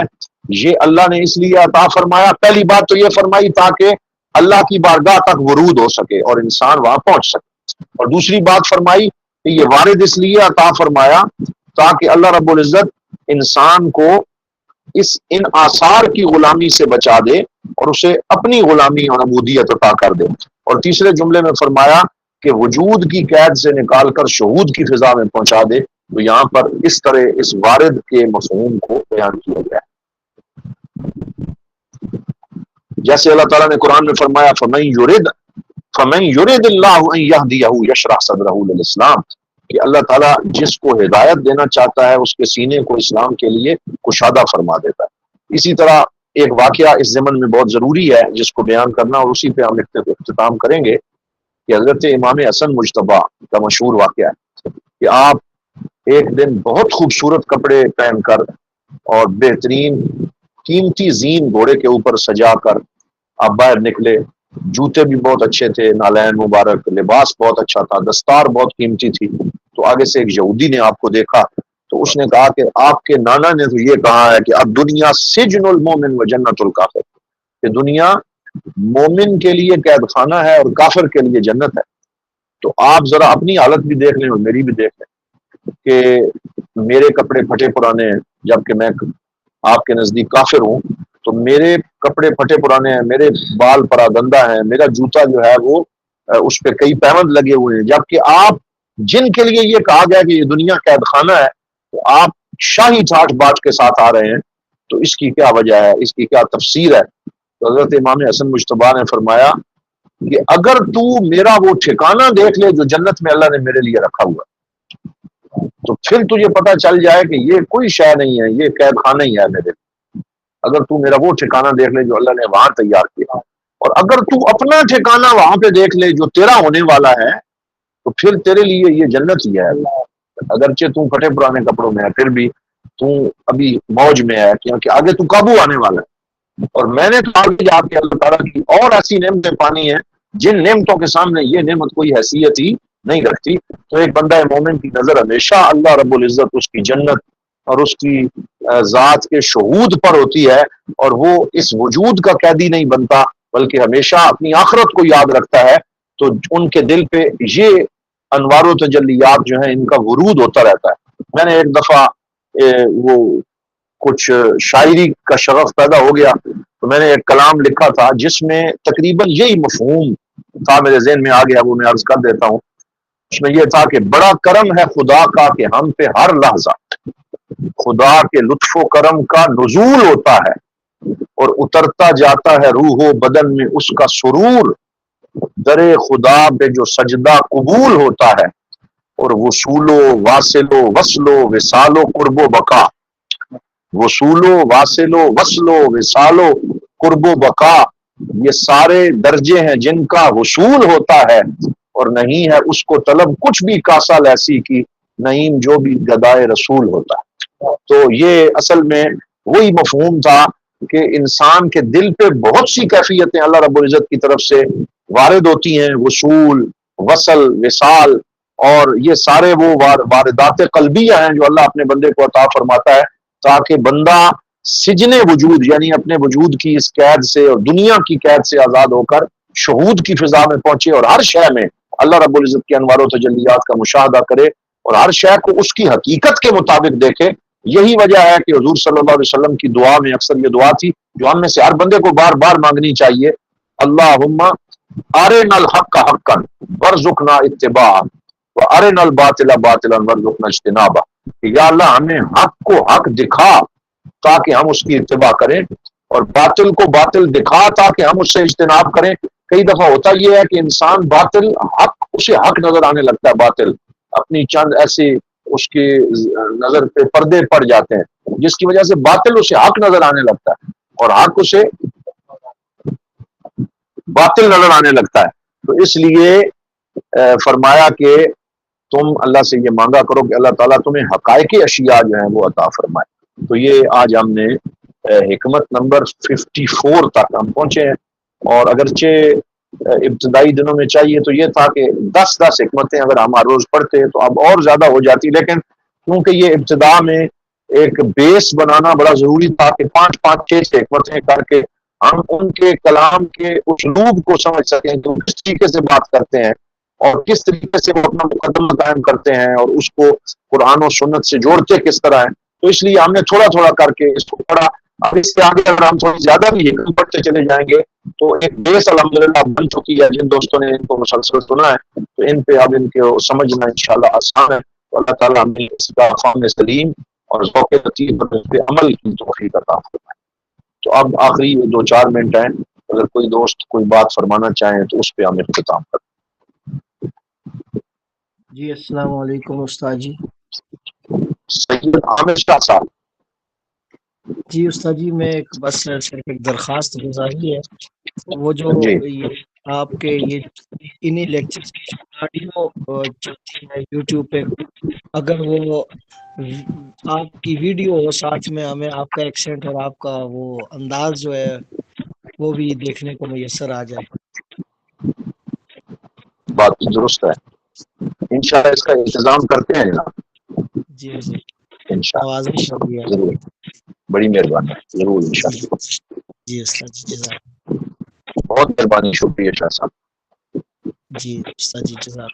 S1: یہ اللہ نے اس لیے عطا فرمایا، پہلی بات تو یہ فرمائی تاکہ اللہ کی بارگاہ تک ورود ہو سکے اور انسان وہاں پہنچ سکے، اور دوسری بات فرمائی کہ یہ وارد اس لیے عطا فرمایا تاکہ اللہ رب العزت انسان کو ان آثار کی غلامی سے بچا دے اور اسے اپنی غلامی اور عبودیت عطا کر دے، اور تیسرے جملے میں فرمایا کہ وجود کی قید سے نکال کر شہود کی فضا میں پہنچا دے۔ تو یہاں پر اس طرح اس وارد کے مفہوم کو بیان کیا گیا ہے، جیسے اللہ تعالیٰ نے قرآن میں فرمایا فَمَن يُرِدِ اللَّهُ أَن يَهْدِيَهُ يَشْرَحْ صَدْرَهُ لِلْإِسْلَامِ، کہ اللہ تعالیٰ جس کو ہدایت دینا چاہتا ہے اس کے سینے کو اسلام کے لیے کشادہ فرما دیتا ہے۔ اسی طرح ایک واقعہ اس ضمن میں بہت ضروری ہے جس کو بیان کرنا، اور اسی پہ ہم اختتام کریں گے، کہ حضرت امام حسن مجتبیٰ کا مشہور واقعہ ہے کہ آپ ایک دن بہت خوبصورت کپڑے پہن کر اور بہترین قیمتی زین گھوڑے کے اوپر سجا کر آپ باہر نکلے، جوتے بھی بہت اچھے تھے، نالین مبارک، لباس بہت اچھا تھا، دستار بہت قیمتی تھی۔ تو آگے سے ایک یہودی نے آپ کو دیکھا تو اس نے کہا کہ آپ کے نانا نے تو یہ کہا ہے کہ اب دنیا سجن المومن و جنت الکافر، کہ دنیا مومن کے لیے قید خانہ ہے اور کافر کے لیے جنت ہے۔ تو آپ ذرا اپنی حالت بھی دیکھ لیں اور میری بھی دیکھ لیں۔ کہ میرے کپڑے پھٹے پرانے ہیں جبکہ میں آپ کے نزدیک کافر ہوں، تو میرے کپڑے پھٹے پرانے ہیں، میرے بال پراگندہ ہیں، میرا جوتا جو ہے وہ اس پہ کئی پیوند لگے ہوئے ہیں، جبکہ آپ جن کے لیے یہ کہا گیا کہ یہ دنیا قید خانہ ہے، تو آپ شاہی ٹھاٹ باٹ کے ساتھ آ رہے ہیں، تو اس کی کیا وجہ ہے، اس کی کیا تفسیر ہے؟ تو حضرت امام حسن مجتبیٰ نے فرمایا کہ اگر تو میرا وہ ٹھکانہ دیکھ لے جو جنت میں اللہ نے میرے لیے رکھا ہوا، تو پھر تجھے پتہ چل جائے کہ یہ کوئی شے نہیں ہے، یہ قید خانہ ہی ہے میرے لیے۔ اگر تو میرا وہ ٹھکانہ دیکھ لے جو اللہ نے وہاں تیار کیا، اور اگر تو اپنا ٹھکانہ وہاں پہ دیکھ لے جو تیرا ہونے والا ہے، تو پھر تیرے لیے یہ جنت ہی ہے۔ اگرچہ تو پھٹے پرانے کپڑوں میں ہے، پھر بھی تو ابھی موج میں ہے، کیونکہ آگے تو قابو آنے والا ہے۔ اور میں نے تو آگے جا کے اللہ تعالیٰ کی اور ایسی نعمتیں پانی ہیں جن نعمتوں کے سامنے یہ نعمت کوئی حیثیت ہی نہیں رکھتی۔ تو ایک بندہ مومن کی نظر ہمیشہ اللہ رب العزت، اس کی جنت اور اس کی ذات کے شہود پر ہوتی ہے، اور وہ اس وجود کا قیدی نہیں بنتا بلکہ ہمیشہ اپنی آخرت کو یاد رکھتا ہے، تو ان کے دل پہ یہ انوار و تجلیات جو ہیں ان کا ورود ہوتا رہتا ہے۔ میں نے ایک دفعہ وہ کچھ شاعری کا شغف پیدا ہو گیا، تو میں نے ایک کلام لکھا تھا جس میں تقریباً یہی مفہوم تھا، میرے ذہن میں آ گیا، وہ میں عرض کر دیتا ہوں۔ اس میں یہ تھا کہ بڑا کرم ہے خدا کا کہ ہم پہ ہر لحظہ خدا کے لطف و کرم کا نزول ہوتا ہے، اور اترتا جاتا ہے روح و بدن میں اس کا سرور، در خدا پہ جو سجدہ قبول ہوتا ہے، اور وصول و واصل و وصل و وصال و قرب و بقا، وصول و واصل و وصل و وصال و قرب و بقا، یہ سارے درجے ہیں جن کا وصول ہوتا ہے، اور نہیں ہے اس کو طلب کچھ بھی کاسا لیسی کی، نعیم جو بھی گدائے رسول ہوتا ہے۔ تو یہ اصل میں وہی مفہوم تھا کہ انسان کے دل پہ بہت سی کیفیتیں اللہ رب العزت کی طرف سے وارد ہوتی ہیں، وصول، وصل، وصال، اور یہ سارے وہ واردات قلبیہ ہیں جو اللہ اپنے بندے کو عطا فرماتا ہے تاکہ بندہ سجن وجود، یعنی اپنے وجود کی اس قید سے اور دنیا کی قید سے آزاد ہو کر شہود کی فضا میں پہنچے، اور ہر شے میں اللہ رب العزت کے انوار و تجلیات کا مشاہدہ کرے، اور ہر شے کو اس کی حقیقت کے مطابق دیکھے۔ یہی وجہ ہے کہ حضور صلی اللہ علیہ وسلم کی دعا میں اکثر یہ دعا تھی جو ہم میں سے ہر بندے کو بار بار مانگنی چاہیے، اللہم ارنا الحق حقا وارزقنا اتباعہ وارنا الباطل باطلا وارزقنا اجتنابہ، کہ یا اللہ ہمیں حق کو حق دکھا تاکہ ہم اس کی اتباع کریں، اور باطل کو باطل دکھا تاکہ ہم اس سے اجتناب کریں۔ کئی دفعہ ہوتا یہ ہے کہ انسان باطل حق اسے حق نظر آنے لگتا ہے، باطل اپنی چند ایسے اس کی نظر پہ پردے پڑ جاتے ہیں جس کی وجہ سے باطل اسے حق نظر آنے لگتا ہے اور حق اسے باطل نظر آنے لگتا ہے۔ تو اس لیے فرمایا کہ تم اللہ سے یہ مانگا کرو کہ اللہ تعالیٰ تمہیں حقائق اشیاء جو ہیں وہ عطا فرمائے۔ تو یہ آج ہم نے حکمت نمبر 54 تک ہم پہنچے ہیں، اور اگرچہ ابتدائی دنوں میں چاہیے تو یہ تھا کہ 10 حکمتیں اگر ہم ہر روز پڑھتے تو اب اور زیادہ ہو جاتی، لیکن کیونکہ یہ ابتدا میں ایک بیس بنانا بڑا ضروری تھا کہ 5-5-6 حکمتیں کر کے ہم ان کے کلام کے اسلوب کو سمجھ سکیں کہ وہ کس طریقے سے بات کرتے ہیں اور کس طریقے سے وہ اپنا مقدمہ قائم کرتے ہیں اور اس کو قرآن و سنت سے جوڑتے کس طرح ہیں۔ تو اس لیے ہم نے تھوڑا تھوڑا کر کے اس کو پڑھا۔ اب اس کے آگے اگر ہم تھوڑی زیادہ بھی حکم پڑھتے چلے جائیں گے تو ایک بیس الحمدللہ بن چکی ہے۔ جن دوستوں نے ان کو مسلسل سنا ہے تو ان پہ اب ان کو سمجھنا انشاءاللہ آسان ہے۔ تو اللہ تعالیٰ ہمیں اس کا فہم سلیم اور ذوق لطیف پر اس پہ عمل کی توفیق عطا فرمائے۔ تو اب آخری 2-4 منٹ ہیں، اگر کوئی دوست کوئی بات فرمانا چاہیں تو اس پہ ہم اختتام کریں۔
S3: جی السلام علیکم استاد جی۔
S1: سید عامر شاہ صاحب۔
S3: جی استاد جی، میں بس صرف ایک درخواست گزاری ہے، وہ جو آپ کے یہ انہی لیکچرز کی آڈیو چلتی ہے یوٹیوب پہ، اگر وہ آپ کی ویڈیو ہو ساتھ میں ہمیں آپ کا ایکسنٹ اور آپ کا وہ انداز جو ہے وہ بھی دیکھنے کو میسر آ جائے۔
S1: بات درست ہے، انشاءاللہ اس کا انتظام کرتے ہیں جناب۔
S3: جی جی
S1: انشاءاللہ
S3: شکریہ،
S1: ضرور، بڑی مہربانی، ضرور انشاءاللہ۔
S3: جی استاد جی جزاک،
S1: بہت مہربانی، شکریہ شاہ صاحب۔
S3: جی استاد جی جزاک۔